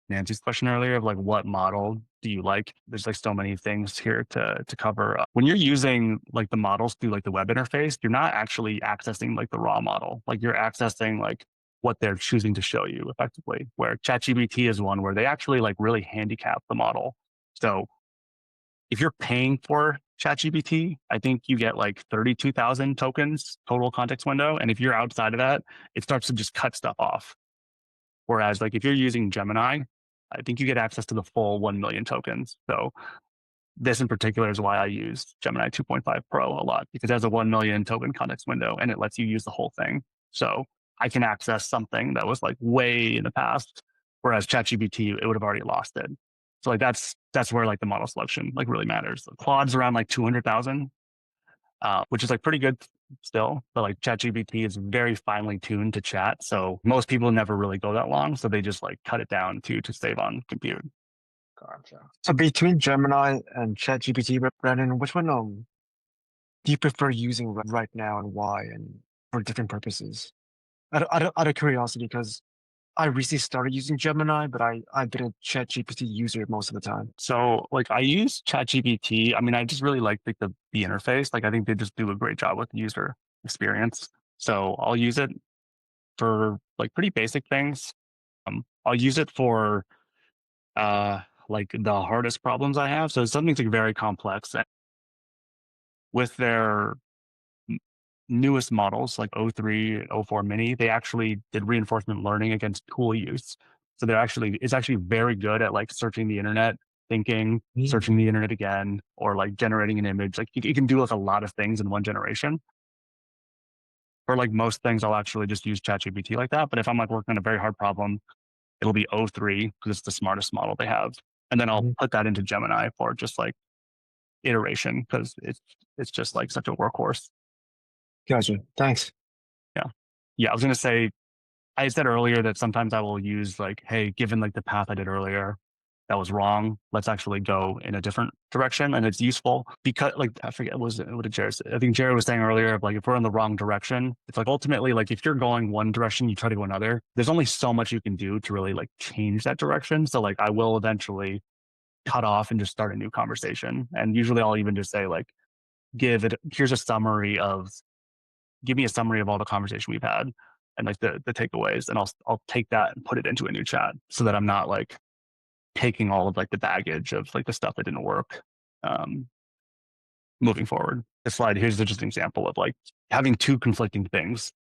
A: Nancy's question earlier of like what model do you like? There's like so many things here to cover. When you're using like the models through like the web interface, you're not actually accessing like the raw model. Like you're accessing like what they're choosing to show you effectively. Where ChatGPT is one where they actually like really handicap the model. So if you're paying for ChatGPT, I think you get like 32,000 tokens total context window. And if you're outside of that, it starts to just cut stuff off. Whereas like if you're using Gemini, I think you get access to the full 1 million tokens. So this in particular is why I use Gemini 2.5 Pro a lot, because it has a 1 million token context window and it lets you use the whole thing. So I can access something that was like way in the past, whereas ChatGPT, it would have already lost it. So like that's where like the model selection like really matters. Claude's around like 200,000, which is like pretty good still, but like ChatGPT is very finely tuned to chat. So most people never really go that long. So they just like cut it down to save on compute.
J: Gotcha. So between Gemini and ChatGPT, Brandon, which one do you prefer using right now and why, and for different purposes? Out of curiosity, because I recently started using Gemini, but I've been a ChatGPT user most of the time.
A: So like I use ChatGPT. I mean, I just really like the interface. Like I think they just do a great job with the user experience. So I'll use it for like pretty basic things. I'll use it for like the hardest problems I have. So something's like very complex. And with their newest models like O3, O4 Mini, they actually did reinforcement learning against tool use. So it's actually very good at like searching the internet, thinking, searching the internet again, or like generating an image. Like it can do like a lot of things in one generation. For like most things, I'll actually just use ChatGPT like that. But if I'm like working on a very hard problem, it'll be O3 because it's the smartest model they have. And then I'll put that into Gemini for just like iteration because it's just like such a workhorse.
J: Gotcha. Thanks.
A: Yeah, I was gonna say, I said earlier that sometimes I will use like, hey, given like the path I did earlier, that was wrong. Let's actually go in a different direction, and it's useful because like I forget what did Jared say? I think Jared was saying earlier, like if we're in the wrong direction, it's like ultimately like if you're going one direction, you try to go another. There's only so much you can do to really like change that direction. So like I will eventually cut off and just start a new conversation, and usually I'll even just say like, give me a summary of all the conversation we've had and like the takeaways, and I'll take that and put it into a new chat so that I'm not like taking all of like the baggage of like the stuff that didn't work moving forward. The slide here's just an example of like having two conflicting things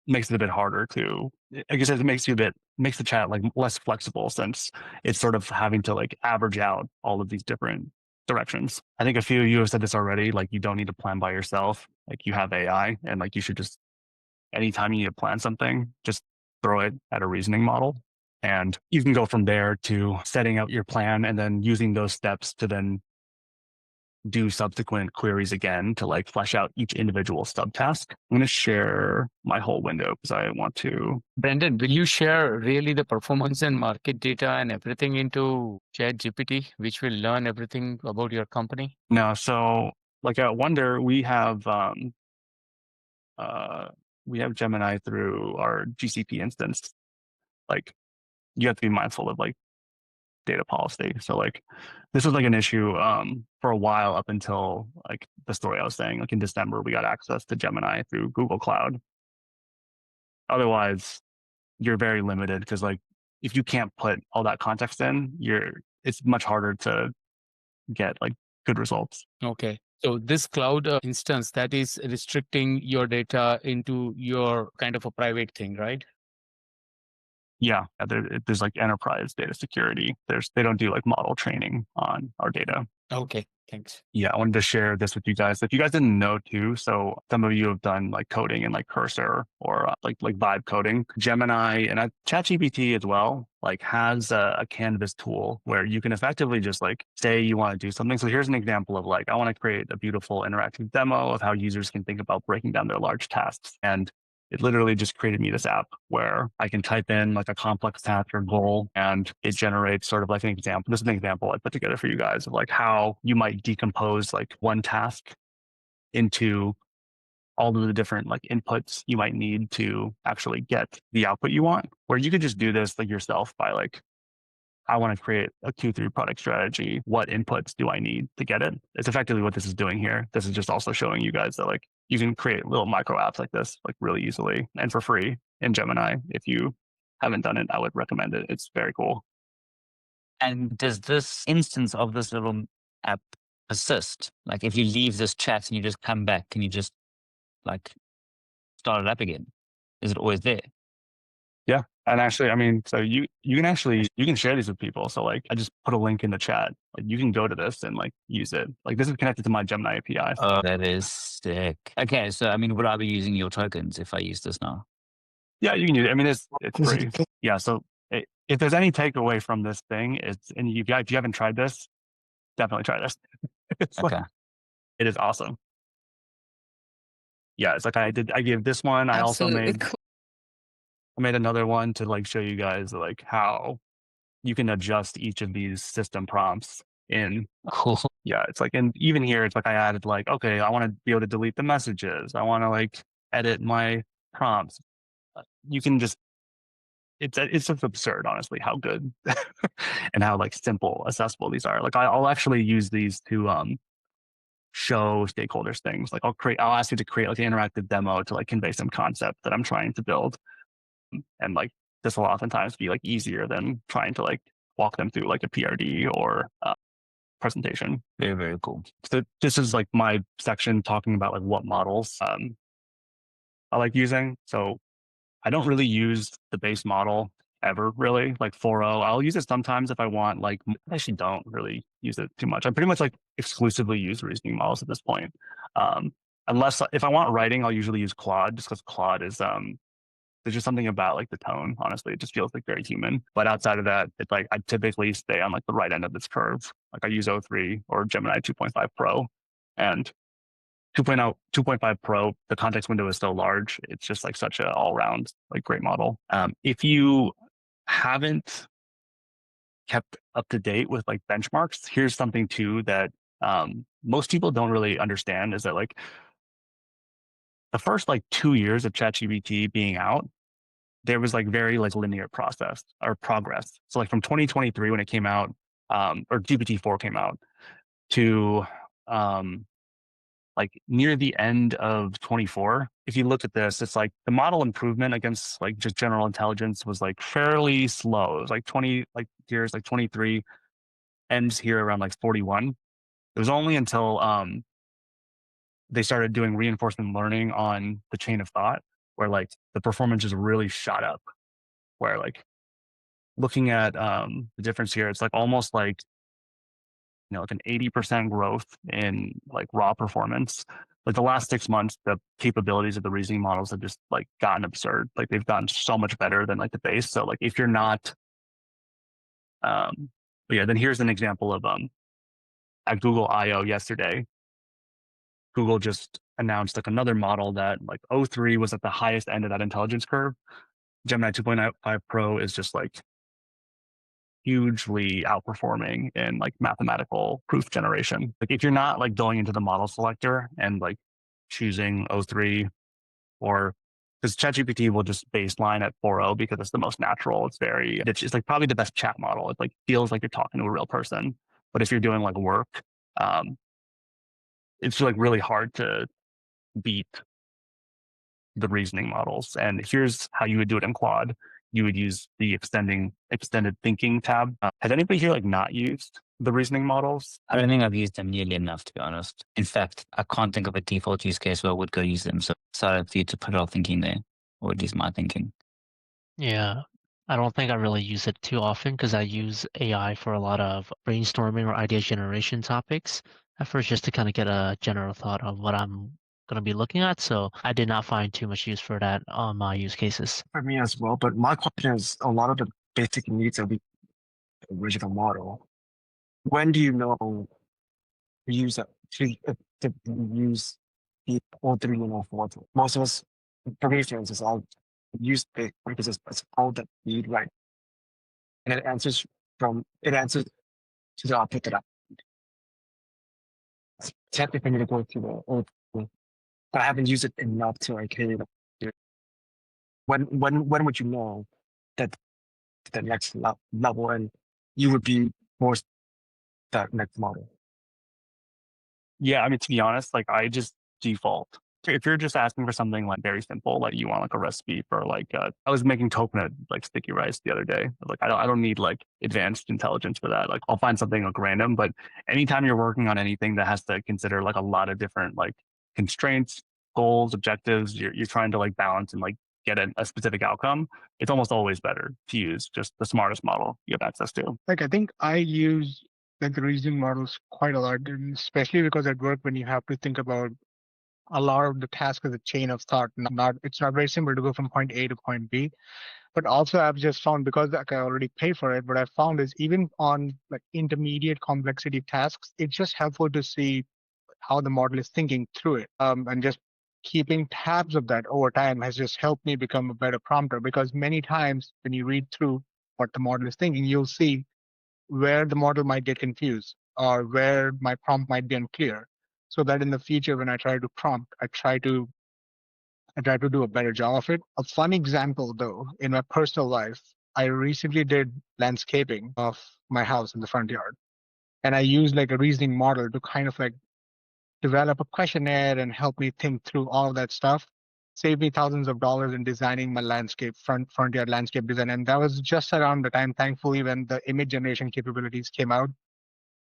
A: makes it a bit harder to, I guess it makes the chat like less flexible since it's sort of having to like average out all of these different directions. I think a few of you have said this already, like you don't need to plan by yourself. Like you have AI and like you should just, anytime you need to plan something, just throw it at a reasoning model. And you can go from there to setting out your plan and then using those steps to then do subsequent queries again to like flesh out each individual subtask. I'm going to share my whole window because I want to.
I: Brendan, will you share really the performance and market data and everything into ChatGPT, which will learn everything about your company?
A: No, so like at Wonder, we have Gemini through our GCP instance. Like you have to be mindful of like data policy. So like this was like an issue for a while up until like the story I was saying, like in December, we got access to Gemini through Google Cloud. Otherwise, you're very limited because like if you can't put all that context in, it's much harder to get like good results.
I: Okay. So this cloud instance that is restricting your data into your kind of a private thing, right?
A: Yeah, there's like enterprise data security. They don't do like model training on our data.
I: Okay, thanks.
A: Yeah, I wanted to share this with you guys. If you guys didn't know too, so some of you have done like coding in like Cursor or like vibe coding. Gemini and ChatGPT as well, like has a Canvas tool where you can effectively just like say you want to do something. So here's an example of like, I want to create a beautiful interactive demo of how users can think about breaking down their large tasks. And it literally just created me this app where I can type in like a complex task or goal and it generates sort of like an example. This is an example I put together for you guys of like how you might decompose like one task into all of the different like inputs you might need to actually get the output you want, where you could just do this like yourself by like, I want to create a Q3 product strategy. What inputs do I need to get it? It's effectively what this is doing here. This is just also showing you guys that like you can create little micro apps like this like really easily and for free in Gemini. If you haven't done it, I would recommend it. It's very cool.
C: And does this instance of this little app persist? Like if you leave this chat and you just come back, can you just like start it up again? Is it always there?
A: Yeah. And actually, I mean, so you can share these with people. So like I just put a link in the chat. Like you can go to this and like use it. Like this is connected to my Gemini API.
C: Oh, that is sick. Okay, so I mean, would I be using your tokens if I use this now?
A: Yeah, you can use it. I mean, it's
J: Is
A: free.
J: it-
A: Yeah. So if there's any takeaway from this thing, it's, and if you haven't tried this, definitely try this. It's like,
C: Okay.
A: it is awesome. Yeah. It's like I gave this one. I also
E: Absolutely
A: made,
E: cool.
A: I made another one to like show you guys like how you can adjust each of these system prompts in.
C: Cool.
A: Yeah. It's like, and even here, it's like I added like, okay, I want to be able to delete the messages. I want to like edit my prompts. You can just, it's just absurd, honestly, how good and how like simple, accessible these are. Like I'll actually use these to show stakeholders things. Like I'll ask you to create like an interactive demo to like convey some concept that I'm trying to build. And like this will oftentimes be like easier than trying to like walk them through like a PRD or presentation.
C: Very, very cool.
A: So this is like my section talking about like what models I like using. So I don't really use the base model ever, really, like 4.0. I'll use it sometimes if I want, like, I actually don't really use it too much. I pretty much like exclusively use reasoning models at this point. Unless if I want writing, I'll usually use Claude just because Claude is, there's just something about like the tone, honestly, it just feels like very human. But outside of that, it's like I typically stay on like the right end of this curve. Like I use O3 or Gemini 2.5 Pro, and 2.0, 2.5 Pro, the context window is so large. It's just like such an all-round like great model. If you haven't kept up to date with like benchmarks, here's something too that most people don't really understand is that like the first like 2 years of ChatGPT being out, there was like very like linear process or progress. So like from 2023 when it came out, or GPT-4 came out to like near the end of 24, if you look at this, it's like the model improvement against like just general intelligence was like fairly slow. It was like 20, like years, like 23 ends here around like 41. It was only until they started doing reinforcement learning on the chain of thought where like the performance just really shot up, where like looking at the difference here, it's like almost like, you know, like an 80% growth in like raw performance. Like the last 6 months, the capabilities of the reasoning models have just like gotten absurd. Like they've gotten so much better than like the base. So like if you're not, but yeah, then here's an example of at Google I/O yesterday, Google just announced like another model that like O3 was at the highest end of that intelligence curve. Gemini 2.5 Pro is just like hugely outperforming in like mathematical proof generation. Like if you're not like going into the model selector and like choosing O3, or because ChatGPT will just baseline at 4.0 because it's the most natural. It's like probably the best chat model. It like feels like you're talking to a real person. But if you're doing like work, it's like really hard to beat the reasoning models. And here's how you would do it in Claude. You would use the extended thinking tab. Has anybody here like not used the reasoning models?
C: I don't think I've used them nearly enough, to be honest. In fact, I can't think of a default use case where I would go use them. So excited for you to put our thinking there, or at least my thinking.
H: Yeah, I don't think I really use it too often because I use AI for a lot of brainstorming or idea generation topics. At first, just to kind of get a general thought of what I'm going to be looking at. So I did not find too much use for that on my use cases.
J: For me as well, but my question is a lot of the basic needs of the original model. When do you know to use it to use the all three and all four? Most of us, for me, for instance, I'll use it because it's all that we need, right? And it answers to the output that I need. it's happy for me to go through the old school. I haven't used it enough to like, hey, when would you know that the next level and you would be forced that next model?
A: Yeah, I mean, to be honest, like I just default. If you're just asking for something like very simple, like you want like a recipe for like, I was making coconut like sticky rice the other day. Like I don't need like advanced intelligence for that. Like I'll find something like random, but anytime you're working on anything that has to consider like a lot of different like constraints, goals, objectives, you're trying to like balance and like get a specific outcome. It's almost always better to use just the smartest model you have access to.
B: Like I think I use like the reasoning models quite a lot, and especially because at work when you have to think about a lot of the task as a chain of thought. Not it's not very simple to go from point A to point B. But also I've just found, because like I already pay for it, what I found is even on like intermediate complexity tasks, it's just helpful to see how the model is thinking through it. And just keeping tabs of that over time has just helped me become a better prompter, because many times when you read through what the model is thinking, you'll see where the model might get confused or where my prompt might be unclear. So that in the future, when I try to prompt, I try to do a better job of it. A fun example, though, in my personal life, I recently did landscaping of my house in the front yard. And I used like a reasoning model to kind of like develop a questionnaire and help me think through all of that stuff. Saved me thousands of dollars in designing my landscape, front yard landscape design. And that was just around the time, thankfully, when the image generation capabilities came out.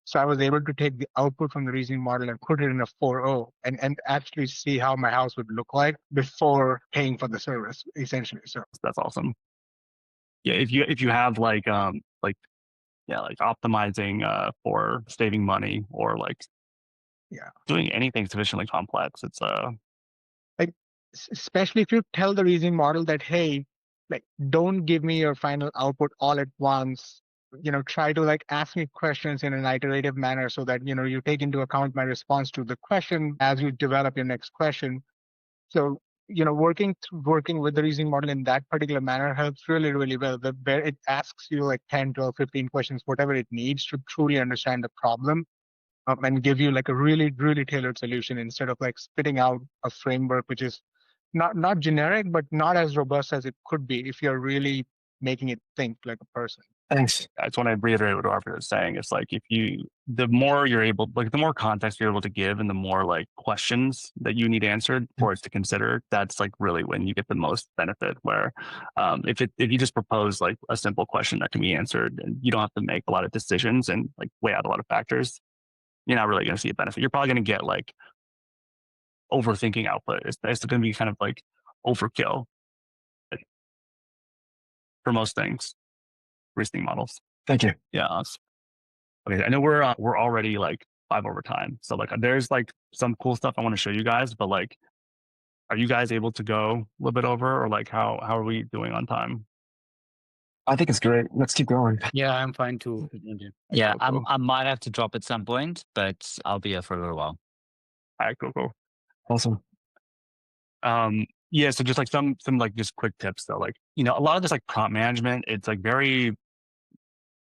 B: So I was able to take the output from the reasoning model and put it in a 4.0 and actually see how my house would look like before paying for the service, essentially. So
A: that's awesome. Yeah, if you have like like optimizing for saving money or like doing anything sufficiently complex, it's
B: like especially if you tell the reasoning model that, hey, like don't give me your final output all at once. Try to like ask me questions in an iterative manner so that you take into account my response to the question as you develop your next question. So working with the reasoning model in that particular manner helps really, really well. Where it asks you like 10, 12, 15 questions, whatever it needs to truly understand the problem, and give you like a really, really tailored solution instead of like spitting out a framework which is not generic, but not as robust as it could be if you're really making it think like a person.
J: Thanks.
A: I just want to reiterate what Arthur is saying. It's like the more you're able, like the more context you're able to give and the more like questions that you need answered for it to consider, that's like really when you get the most benefit. Where if you just propose like a simple question that can be answered and you don't have to make a lot of decisions and like weigh out a lot of factors, you're not really going to see a benefit. You're probably going to get like overthinking output. It's going to be kind of like overkill for most things. Reasoning models.
J: Thank you.
A: Yeah. Okay, I know we're already like 5 over time, so like there's like some cool stuff I want to show you guys, but like, are you guys able to go a little bit over, or like how are we doing on time?
J: I think it's great. Let's keep going.
I: Yeah, I'm fine too.
C: Yeah,
A: Cool.
C: I might have to drop at some point, but I'll be here for a little while.
A: All right, cool.
J: Awesome.
A: Yeah, so just like some like just quick tips though, like a lot of this like prompt management, it's like very,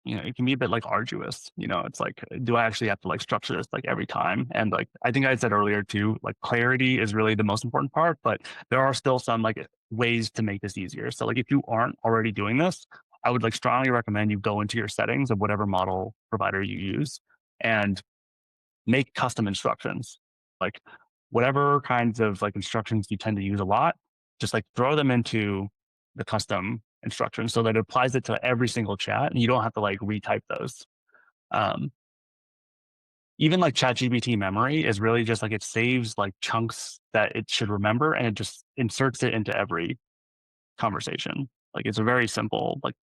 A: it can be a bit like arduous. It's like, do I actually have to like structure this like every time? And like I think I said earlier too, like clarity is really the most important part, but there are still some like ways to make this easier. So like if you aren't already doing this, I would like strongly recommend you go into your settings of whatever model provider you use and make custom instructions. Like whatever kinds of like instructions you tend to use a lot, just like throw them into the custom instructions so that it applies it to every single chat and you don't have to like retype those. Even like ChatGPT memory is really just like it saves like chunks that it should remember and it just inserts it into every conversation. Like it's a very simple like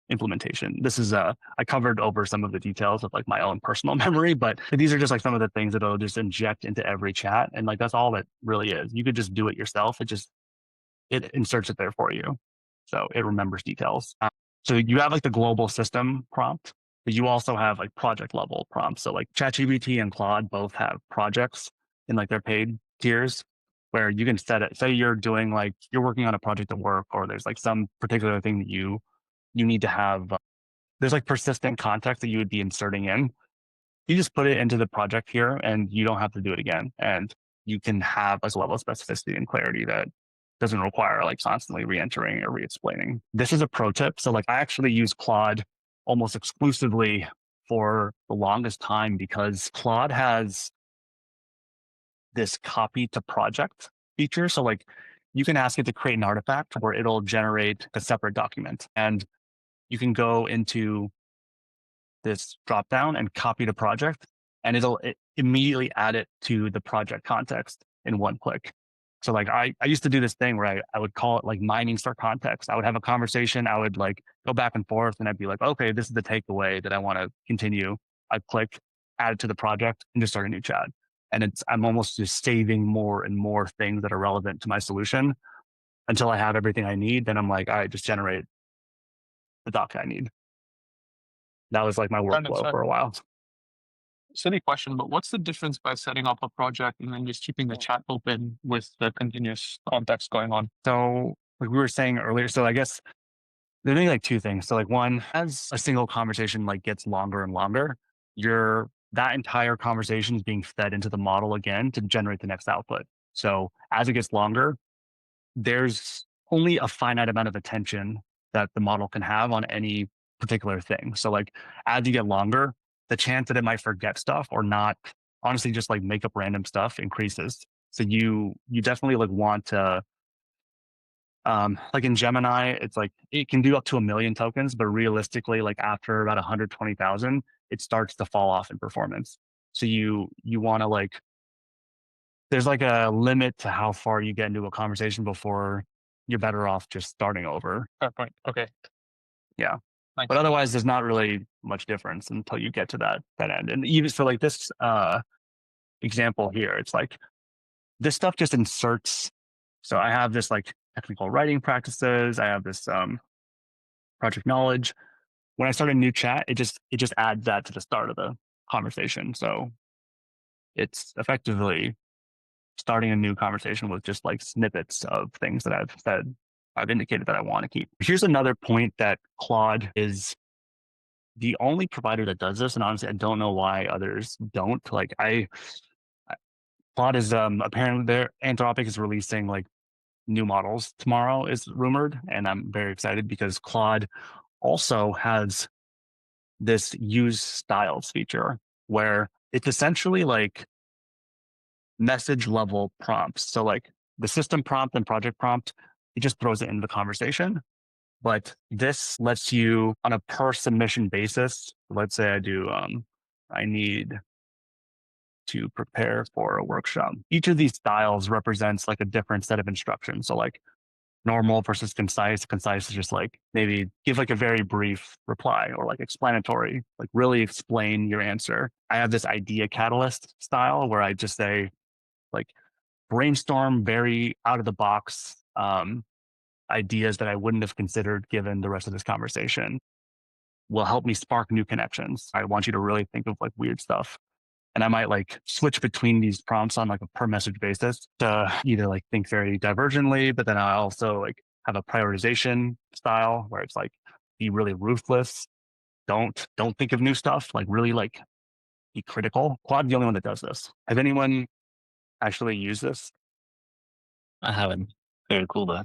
A: implementation. This is I covered over some of the details of like my own personal memory, but these are just like some of the things that it'll just inject into every chat. And like that's all it really is. You could just do it yourself. It inserts it there for you. So it remembers details. So you have like the global system prompt, but you also have like project level prompts. So like ChatGPT and Claude both have projects in like their paid tiers where you can set it. Say you're doing like, you're working on a project at work, or there's like some particular thing that you need to have. There's like persistent context that you would be inserting in. you just put it into the project here and you don't have to do it again. And you can have a level of specificity and clarity that doesn't require like constantly re-entering or re-explaining. This is a pro tip. So like I actually use Claude almost exclusively for the longest time because Claude has this copy to project feature. So like you can ask it to create an artifact where it'll generate a separate document, and you can go into this dropdown and copy to project, and it'll immediately add it to the project context in one click. So like I used to do this thing where I would call it like mining start context. I would have a conversation, I would like go back and forth, and I'd be like, okay, this is the takeaway that I want to continue. I'd click, add it to the project, and just start a new chat. And I'm almost just saving more and more things that are relevant to my solution until I have everything I need. Then I'm like, all right, just generate the doc I need. That was like my workflow for a while.
G: Silly question, but what's the difference by setting up a project and then just keeping the chat open with the continuous context going on?
A: So like we were saying earlier, so I guess there's only like two things. So like one, as a single conversation like gets longer and longer, that entire conversation is being fed into the model again to generate the next output. So as it gets longer, there's only a finite amount of attention that the model can have on any particular thing. So like as you get longer, the chance that it might forget stuff or not, honestly, just like make up random stuff increases. So you definitely like want to, like in Gemini, it's like it can do up to 1 million tokens, but realistically, like after about 120,000, it starts to fall off in performance. So you want to like, there's like a limit to how far you get into a conversation before you're better off just starting over.
G: Fair point. Okay.
A: Yeah.
G: Thanks.
A: But otherwise, there's not really much difference until you get to that end. And even so, like this example here, it's like this stuff just inserts. So I have this like technical writing practices. I have this project knowledge. When I start a new chat, it just adds that to the start of the conversation. So it's effectively starting a new conversation with just like snippets of things that I've said, I've indicated that I want to keep. Here's another point that Claude is the only provider that does this. And honestly, I don't know why others don't. Like Claude is apparently Anthropic is releasing like new models tomorrow is rumored. And I'm very excited because Claude also has this use styles feature where it's essentially like message level prompts. So like the system prompt and project prompt, it just throws it into the conversation. But this lets you on a per submission basis. Let's say I do, I need to prepare for a workshop. Each of these styles represents like a different set of instructions. So like normal versus concise. Concise is just like maybe give like a very brief reply, or like explanatory, like really explain your answer. I have this idea catalyst style where I just say like brainstorm very out of the box ideas that I wouldn't have considered given the rest of this conversation. Will help me spark new connections. I want you to really think of like weird stuff. And I might like switch between these prompts on like a per message basis to either like think very divergently, but then I also like have a prioritization style where it's like be really ruthless. Don't think of new stuff. Like really like be critical. Claude's the only one that does this. Has anyone actually used this?
C: I haven't. Very cool though.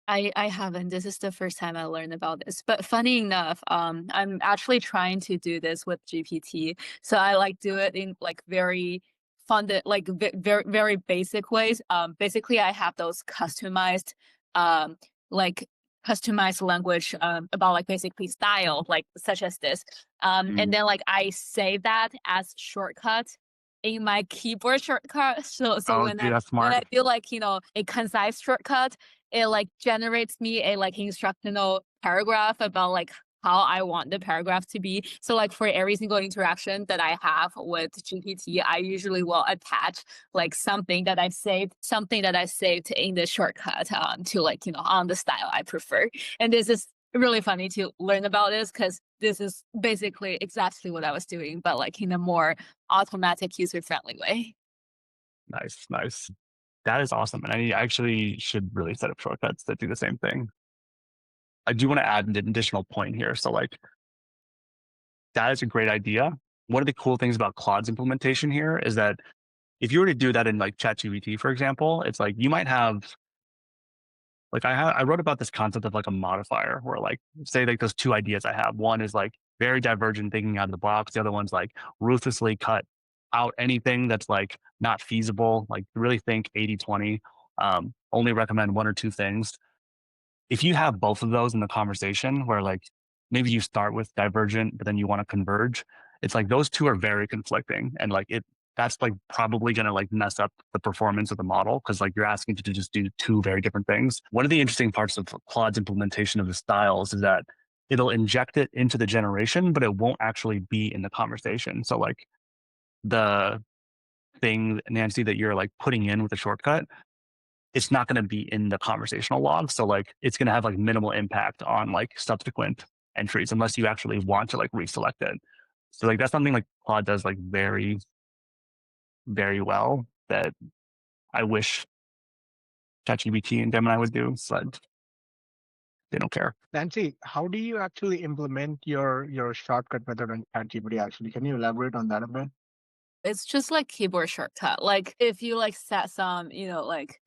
E: I haven't. This is the first time I learned about this. But funny enough, I'm actually trying to do this with GPT. So I like do it in like very funded, like very very basic ways. Basically, I have those customized, like customized language about like basically style, like such as this. And then like I save that as shortcut in my keyboard shortcut. So
A: Oh,
E: when
A: dude, that's
E: when
A: smart.
E: I feel like a concise shortcut, it like generates me a like instructional paragraph about like how I want the paragraph to be. So like for every single interaction that I have with GPT, I usually will attach like something that I saved in the shortcut to like, on the style I prefer. And this is really funny to learn about this because this is basically exactly what I was doing, but like in a more automatic, user-friendly way.
A: Nice. That is awesome. And I actually should really set up shortcuts that do the same thing. I do want to add an additional point here. So like, that is a great idea. one of the cool things about Claude's implementation here is that if you were to do that in like ChatGPT, for example, it's like you might have like I wrote about this concept of like a modifier where like say like those two ideas I have. One is like very divergent thinking out of the box. The other one's like ruthlessly cut out anything that's like not feasible. Like really think 80-20. Only recommend one or two things. If you have both of those in the conversation where like maybe you start with divergent, but then you want to converge, it's like those two are very conflicting. And like that's like probably going to like mess up the performance of the model because like you're asking to just do two very different things. One of the interesting parts of Claude's implementation of the styles is that it'll inject it into the generation, but it won't actually be in the conversation. So like the thing, Nancy, that you're like putting in with a shortcut, it's not going to be in the conversational log. So like it's going to have like minimal impact on like subsequent entries unless you actually want to like reselect it. So like that's something like Claude does like very, very well that I wish ChatGPT and Gemini would do, but they don't care.
B: Nancy, how do you actually implement your shortcut method on ChatGPT? Actually, can you elaborate on that a bit?
E: It's just like keyboard shortcut. Like if you like set some, like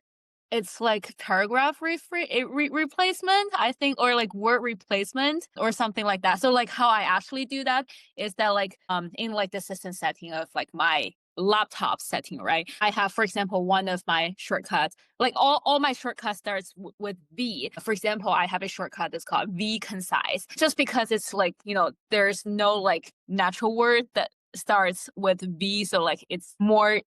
E: it's like paragraph replacement, I think, or like word replacement or something like that. So like how I actually do that is that like in like the system setting of like my laptop setting, right? I have, for example, one of my shortcuts, like all my shortcuts starts with V. For example, I have a shortcut that's called V concise, just because it's like, there's no like natural word that starts with V, so like it's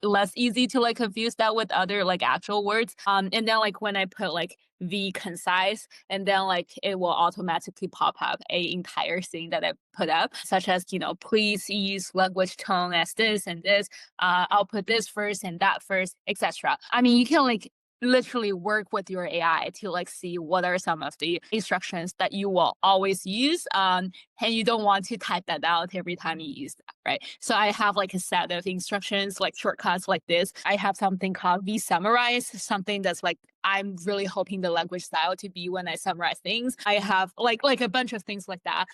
E: less easy to like confuse that with other like actual words. And then like when I put like V concise, and then like it will automatically pop up a entire thing that I put up, such as please use language tone as this and this. I'll put this first and that first, etc. I mean, you can like literally work with your AI to like see what are some of the instructions that you will always use, and you don't want to type that out every time you use that, right? So I have like a set of instructions, like shortcuts like this. I have something called V-summarize, something that's like I'm really hoping the language style to be when I summarize things. I have like a bunch of things like that.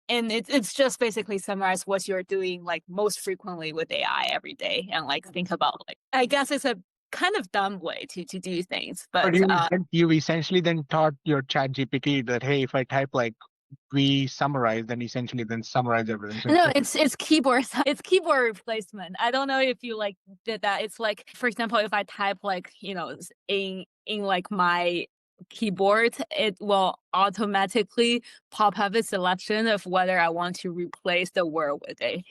E: And it's just basically summarize what you're doing like most frequently with AI every day, and like think about like, I guess it's a kind of dumb way to do things, but
B: you essentially then taught your ChatGPT that, hey, if I type like we summarize, then essentially then summarize everything. So
E: no, it's keyboard replacement. I don't know if you like did that. It's like, for example, if I type like in like my keyboard, it will automatically pop up a selection of whether I want to replace the word with a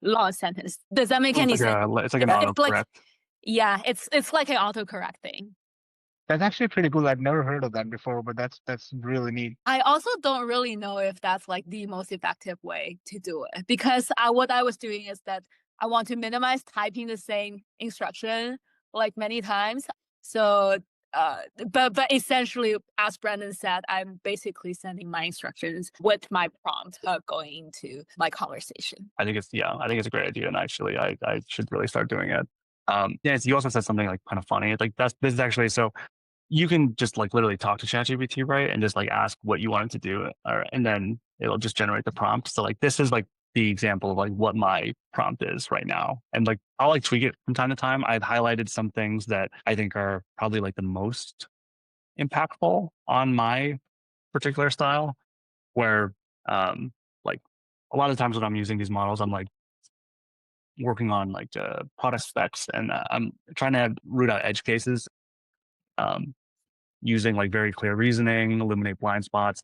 E: long sentence. Does that make any sense?
A: It's like an autocorrect.
E: Yeah, it's like an autocorrect thing.
B: That's actually pretty cool. I've never heard of that before, but that's really neat.
E: I also don't really know if that's like the most effective way to do it, because what I was doing is that I want to minimize typing the same instruction like many times. So, but essentially, as Brandon said, I'm basically sending my instructions with my prompt going into my conversation.
A: I think it's a great idea, and actually, I should really start doing it. Yeah, you also said something like kind of funny. Like this is actually so. You can just like literally talk to ChatGPT, right? And just like ask what you want it to do, and then it'll just generate the prompt. So like this is like the example of like what my prompt is right now. And like I'll like tweak it from time to time. I've highlighted some things that I think are probably like the most impactful on my particular style, where like a lot of times when I'm using these models, I'm like working on like product specs, and I'm trying to root out edge cases. Using like very clear reasoning, eliminate blind spots,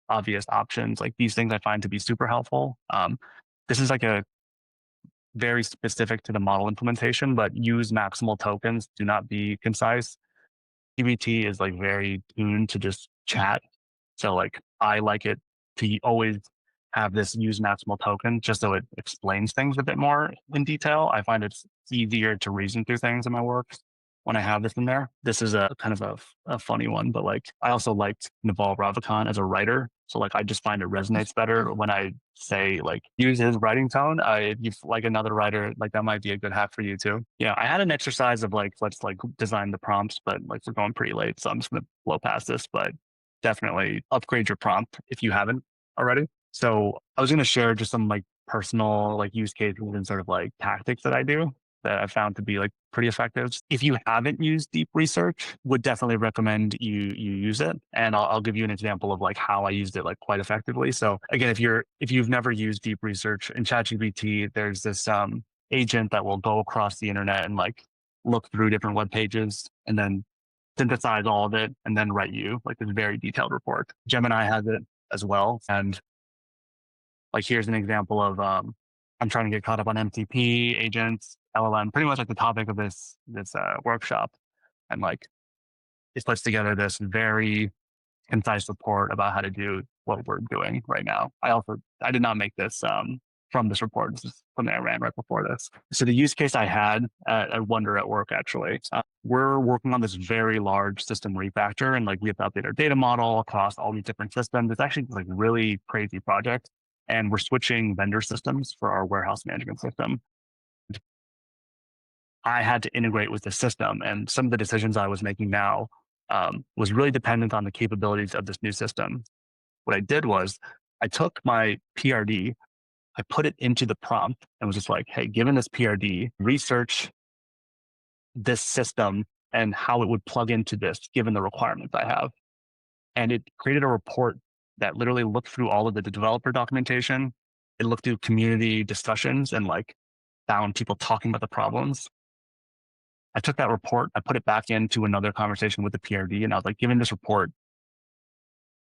A: obvious options. Like these things I find to be super helpful. This is like a very specific to the model implementation, but use maximal tokens. Do not be concise. GPT is like very tuned to just chat. So like I like it to always have this use maximal token just so it explains things a bit more in detail. I find it's easier to reason through things in my work when I have this in there. This is a kind of a funny one, but like I also liked Naval Ravikant as a writer. So like I just find it resonates better when I say like use his writing tone. If you like another writer, like that might be a good hack for you too. Yeah, I had an exercise of like let's like design the prompts, but like we're going pretty late, so I'm just gonna blow past this. But definitely upgrade your prompt if you haven't already. So I was gonna share just some like personal like use cases and sort of like tactics that I do that I found to be like pretty effective. If you haven't used deep research, would definitely recommend you use it. And I'll give you an example of like how I used it like quite effectively. So again, if you've never used deep research in ChatGPT, there's this agent that will go across the internet and like look through different web pages and then synthesize all of it and then write you like this very detailed report. Gemini has it as well. And like here's an example of I'm trying to get caught up on MCP, agents, LLM, pretty much like the topic of this workshop. And like it puts together this very concise report about how to do what we're doing right now. I did not make this from this report. This is something I ran right before this. So the use case I had at Wonder at work, actually, we're working on this very large system refactor, and like we have to update our data model across all these different systems. It's actually like really crazy project, and we're switching vendor systems for our warehouse management system. I had to integrate with the system, and some of the decisions I was making now was really dependent on the capabilities of this new system. What I did was I took my PRD, I put it into the prompt and was just like, hey, given this PRD, research this system and how it would plug into this given the requirements I have. And it created a report that literally looked through all of the developer documentation. It looked through community discussions and like found people talking about the problems. I took that report, I put it back into another conversation with the PRD, and I was like, given this report,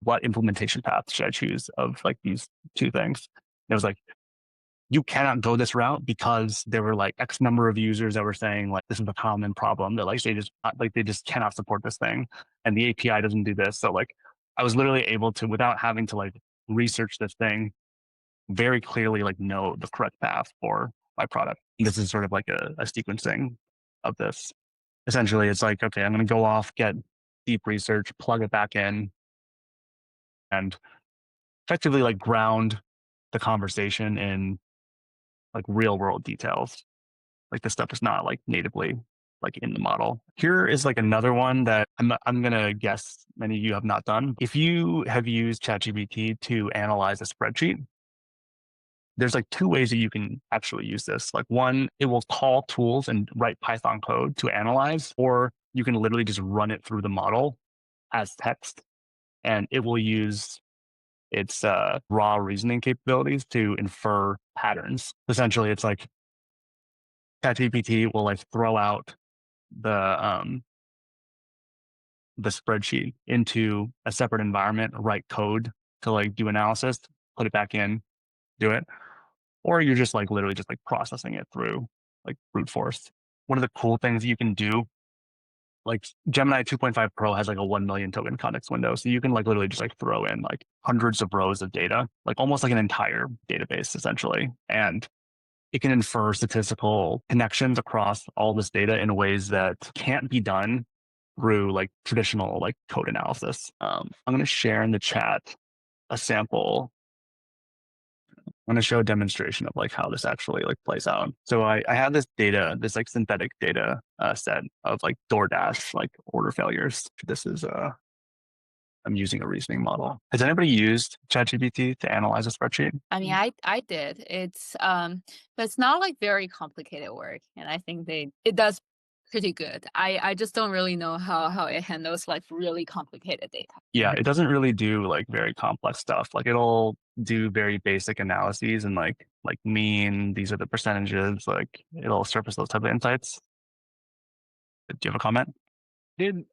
A: what implementation path should I choose of like these two things? And it was like, you cannot go this route because there were like X number of users that were saying like this is a common problem that like they just cannot support this thing, and the API doesn't do this. So like I was literally able to, without having to like research this thing, very clearly like know the correct path for my product. And this is sort of like a sequencing of this. Essentially, it's like, okay, I'm going to go off, get deep research, plug it back in, and effectively like ground the conversation in like real world details. Like this stuff is not like natively like in the model. Here is like another one that I'm going to guess many of you have not done. If you have used ChatGPT to analyze a spreadsheet, there's like two ways that you can actually use this. Like one, it will call tools and write Python code to analyze, or you can literally just run it through the model as text, and it will use its raw reasoning capabilities to infer patterns. Essentially, it's like ChatGPT will like throw out the spreadsheet into a separate environment, write code to like do analysis, put it back in, do it. Or you're just like literally just like processing it through like brute force. One of the cool things you can do, like Gemini 2.5 Pro has like a 1 million token context window. So you can like literally just like throw in like hundreds of rows of data, like almost like an entire database essentially. And it can infer statistical connections across all this data in ways that can't be done through like traditional like code analysis. I'm going to share in the chat a sample. I'm going to show a demonstration of like how this actually like plays out. So I have this data, this like synthetic data set of like DoorDash like order failures. This is I'm using a reasoning model. Has anybody used ChatGPT to analyze a spreadsheet?
E: I mean, I did. It's but it's not like very complicated work, and I think it does pretty good. I just don't really know how it handles like really complicated data.
A: Yeah, it doesn't really do like very complex stuff. Like it'll do very basic analyses and like mean, these are the percentages, like it'll surface those type of insights. Do you have a comment?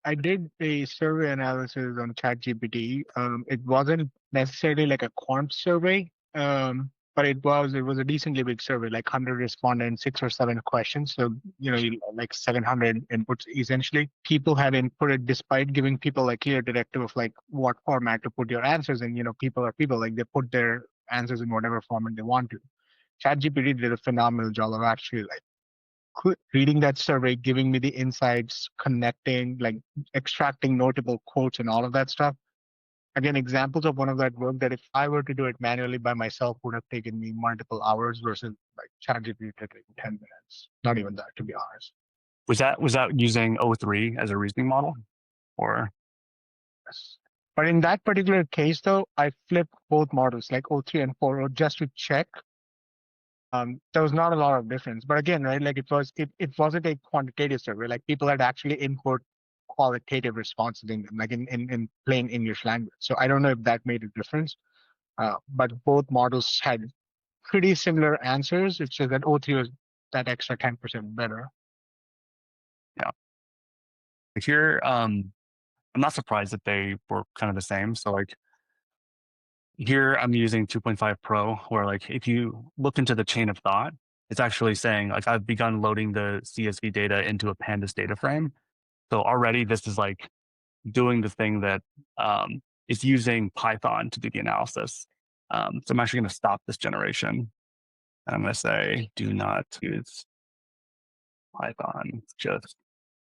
B: I did a survey analysis on ChatGPT. It wasn't necessarily like a quant survey, but it was a decently big survey, like 100 respondents, 6 or 7 questions. So like 700 inputs essentially. People had inputted despite giving people like clear directive of like what format to put your answers in. People are people, like they put their answers in whatever format they want to. ChatGPT did a phenomenal job of actually like reading that survey, giving me the insights, connecting, like extracting notable quotes and all of that stuff. Again, examples of one of that work that if I were to do it manually by myself would have taken me multiple hours versus like ChatGPT took 10 minutes. Not even that, to be honest.
A: Was that using O3 as a reasoning model, or?
B: Yes. But in that particular case, though, I flipped both models, like O3 and 4.0, just to check there was not a lot of difference. But again, right, like it wasn't a quantitative survey. Like people had actually input qualitative responses in plain English language. So I don't know if that made a difference. But both models had pretty similar answers. It's just that O3 was that extra 10% better.
A: Yeah. Here, I'm not surprised that they were kind of the same. So like here I'm using 2.5 Pro, where like if you look into the chain of thought, it's actually saying like I've begun loading the CSV data into a pandas data frame. So already this is like doing the thing that is using Python to do the analysis. So I'm actually going to stop this generation. And I'm going to say, do not use Python, just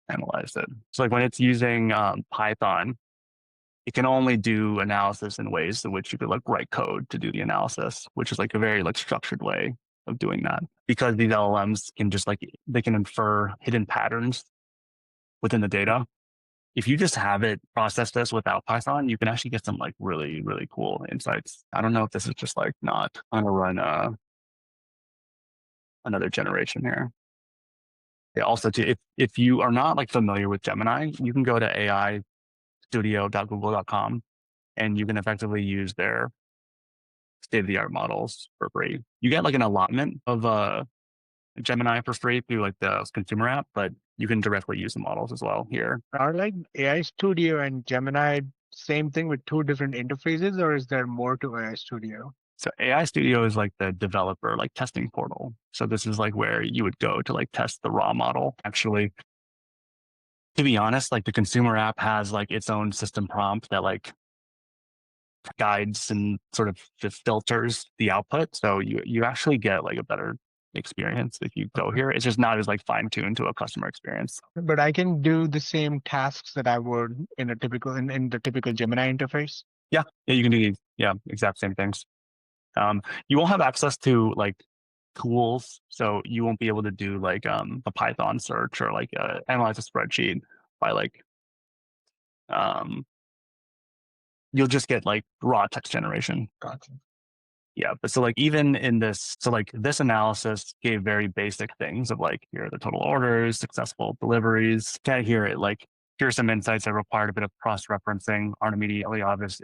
A: analyze it. So like when it's using Python, it can only do analysis in ways in which you could like write code to do the analysis, which is like a very like structured way of doing that. Because these LLMs can just like, they can infer hidden patterns within the data. If you just have it process this without Python, you can actually get some like really, really cool insights. I don't know if this is just like not. I'm gonna run another generation here. Yeah, also too, if you are not like familiar with Gemini, you can go to aistudio.google.com and you can effectively use their state-of-the-art models for free. You get like an allotment of Gemini for free through like the consumer app, but you can directly use the models as well here.
B: Are like AI Studio and Gemini same thing with two different interfaces, or is there more to AI Studio?
A: So AI Studio is like the developer like testing portal. So this is like where you would go to like test the raw model. Actually, to be honest, like the consumer app has like its own system prompt that like guides and sort of just filters the output. So you actually get like a better experience if you go here. It's just not as like fine-tuned to a customer experience.
B: But I can do the same tasks that I would in a typical in the typical Gemini interface.
A: Yeah, you can do exact same things. You won't have access to like tools, so you won't be able to do like a Python search or like analyze a spreadsheet by like you'll just get like raw text generation.
B: Gotcha.
A: Yeah, but so like even in this, so like this analysis gave very basic things of like, here are the total orders, successful deliveries. Can't hear it like, here are some insights that required a bit of cross-referencing, aren't immediately obvious,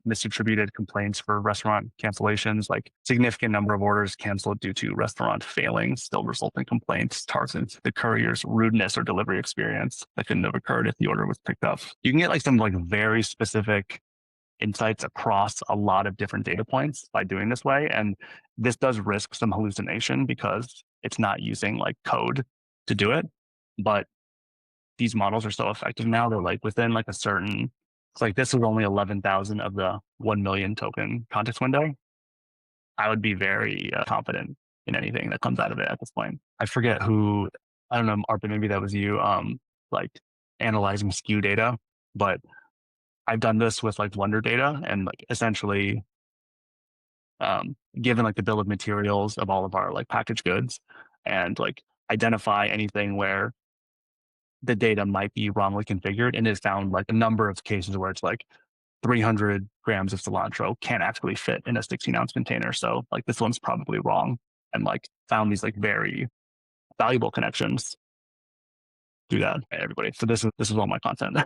A: misattributed complaints for restaurant cancellations, like significant number of orders canceled due to restaurant failing, still resulting complaints, targets the courier's rudeness or delivery experience that couldn't have occurred if the order was picked up. You can get like some like very specific insights across a lot of different data points by doing this way. And this does risk some hallucination because it's not using like code to do it. But these models are so effective now, they're like within like a certain, it's like this was only 11,000 of the 1 million token context window. I would be very confident in anything that comes out of it at this point. I forget who, I don't know, Arpin, maybe that was you, like analyzing SKU data, but I've done this with like Wonder data and like essentially given like the bill of materials of all of our like packaged goods and like identify anything where the data might be wrongly configured, and has found like a number of cases where it's like 300 grams of cilantro can't actually fit in a 16-ounce container. So like this one's probably wrong, and like found these like very valuable connections through that. Everybody. So this is all my content.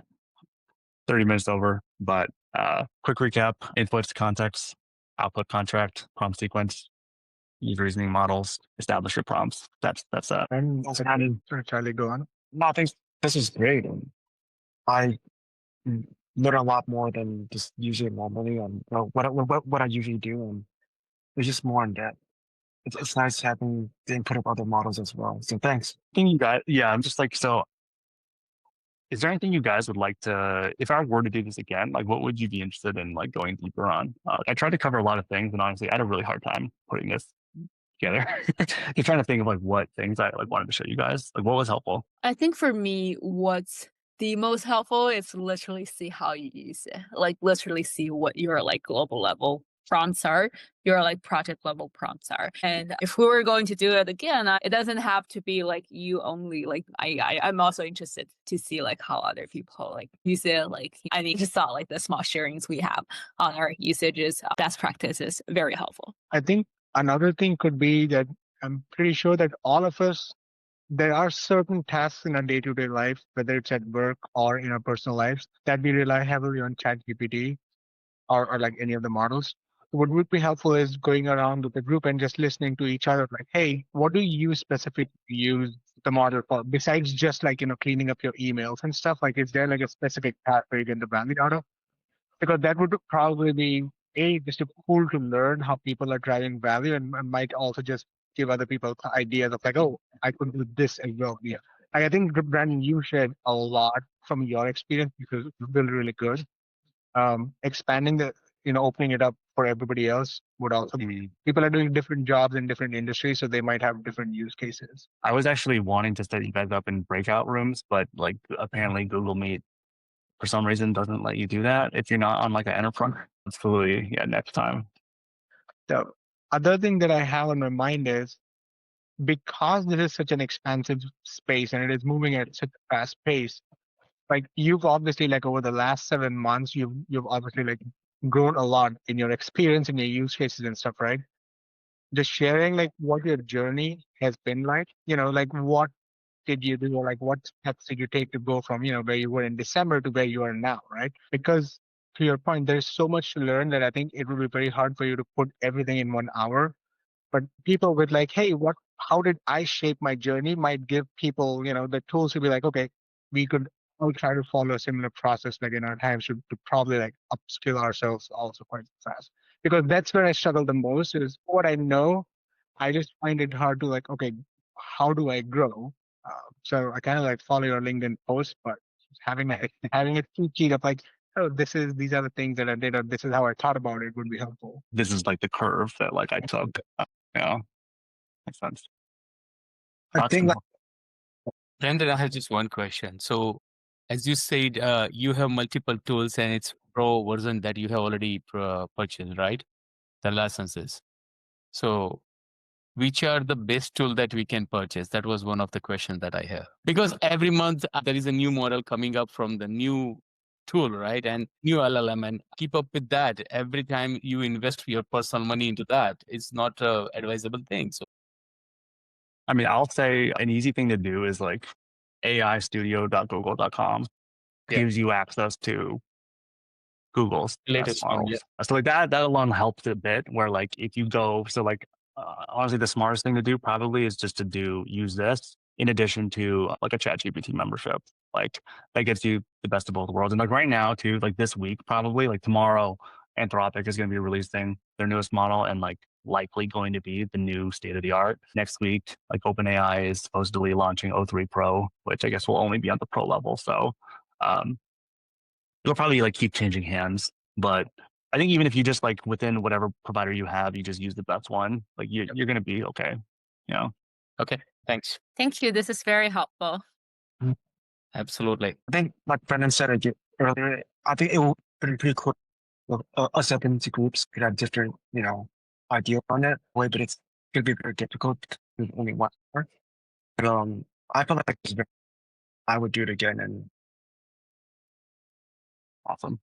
A: 30 minutes over, but quick recap: inputs, context, output, contract, prompt sequence, use reasoning models, establish your prompts. That's that.
B: And Charlie, go on.
J: No, I think this is great. And I learn a lot more than just using it normally and what I usually do. And it's just more in depth. It's nice having the input of other models as well. So thanks.
A: You guys, yeah, I'm just like, so is there anything you guys would like to, if I were to do this again, like what would you be interested in like going deeper on? I tried to cover a lot of things, and honestly, I had a really hard time putting this together. Just trying to think of like what things I like wanted to show you guys. Like what was helpful?
E: I think for me, what's the most helpful is literally see how you use it. Like literally see what your like global level prompts are, your like project level prompts are. And if we were going to do it again, it doesn't have to be like you only. Like I'm also interested to see like how other people like use it. Like I need to saw like the small sharings we have on our usages, best practices, very helpful.
B: I think Another thing could be that I'm pretty sure that all of us, there are certain tasks in our day-to-day life, whether it's at work or in our personal lives, that we rely heavily on ChatGPT or like any of the models. What would be helpful is going around with the group and just listening to each other, like, hey, what do you specifically use the model for? Besides just like, cleaning up your emails and stuff, like, is there like a specific task where you get the value out of? Because that would probably be just a cool to learn how people are driving value and might also just give other people ideas of like, oh, I could do this as well. Yeah. I think Brandon, you shared a lot from your experience because it's really, really good. Expanding the, opening it up for everybody else would also be, people are doing different jobs in different industries, so they might have different use cases.
A: I was actually wanting to set you guys up in breakout rooms, but like apparently Google Meet for some reason doesn't let you do that if you're not on like an enterprise. Absolutely, yeah. Next time.
B: The other thing that I have on my mind is, because this is such an expansive space and it is moving at such a fast pace, like you've obviously like over the last 7 months, you've obviously like grown a lot in your experience and your use cases and stuff, right? Just sharing like what your journey has been like, like what did you do, or like what steps did you take to go from, where you were in December to where you are now, right? Because to your point, there's so much to learn that I think it will be very hard for you to put everything in 1 hour. But people with like, hey, how did I shape my journey might give people, the tools to be like, okay, we could all try to follow a similar process like in our times to probably like upskill ourselves also quite fast. Because that's where I struggle the most is what I know. I just find it hard to like, okay, how do I grow? So I kind of like follow your LinkedIn post, but having having a cheat sheet of like, oh, these are the things that I did, or this is how I thought about it would be helpful.
A: This is like the curve that like I took. Yeah, makes sense.
J: I think
I: Brandon, I have just one question. So, as you said, you have multiple tools and it's pro version that you have already purchased, right? The licenses. So, which are the best tool that we can purchase? That was one of the questions that I have. Because every month there is a new model coming up from the new tool, right? And new LLM, and keep up with that. Every time you invest your personal money into that, it's not a advisable thing. So,
A: I mean, I'll say an easy thing to do is like aistudio.google.com gives you access to Google's
I: latest one,
A: models. So like that alone helps a bit where like if you go, so like honestly, the smartest thing to do probably is just to use this in addition to like a ChatGPT membership. Like that gets you the best of both worlds. And like right now too, like this week, probably like tomorrow, Anthropic is going to be releasing their newest model and like likely going to be the new state of the art. Next week, like OpenAI is supposedly launching O3 Pro, which I guess will only be on the pro level. So it'll probably like keep changing hands, but I think even if you just like within whatever provider you have, you just use the best one, like you're going to be okay.
I: okay, thanks.
E: Thank you. This is very helpful.
I: Absolutely.
J: I think like Brendan said earlier, I think it would be pretty cool. Us up into groups could have different, idea on it. But it's gonna be very difficult with only one hour. But I feel like I would do it again and
A: Awesome.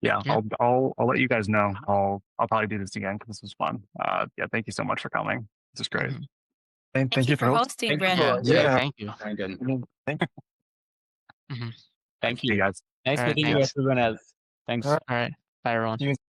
A: Yeah,
H: Yeah.
A: I'll let you guys know. I'll probably do this again because this was fun. Yeah, thank you so much for coming. This is great.
J: thank
E: Thank you for
J: hosting.
E: hosting, Brandon.
J: Yeah.
H: Thank you.
J: Thank
H: Mhm.
I: Thank
A: See you
I: you.
A: guys.
I: Nice
H: All right,
I: meeting you,
H: thanks.
I: everyone else. Thanks.
H: All right. Bye, everyone.
J: you.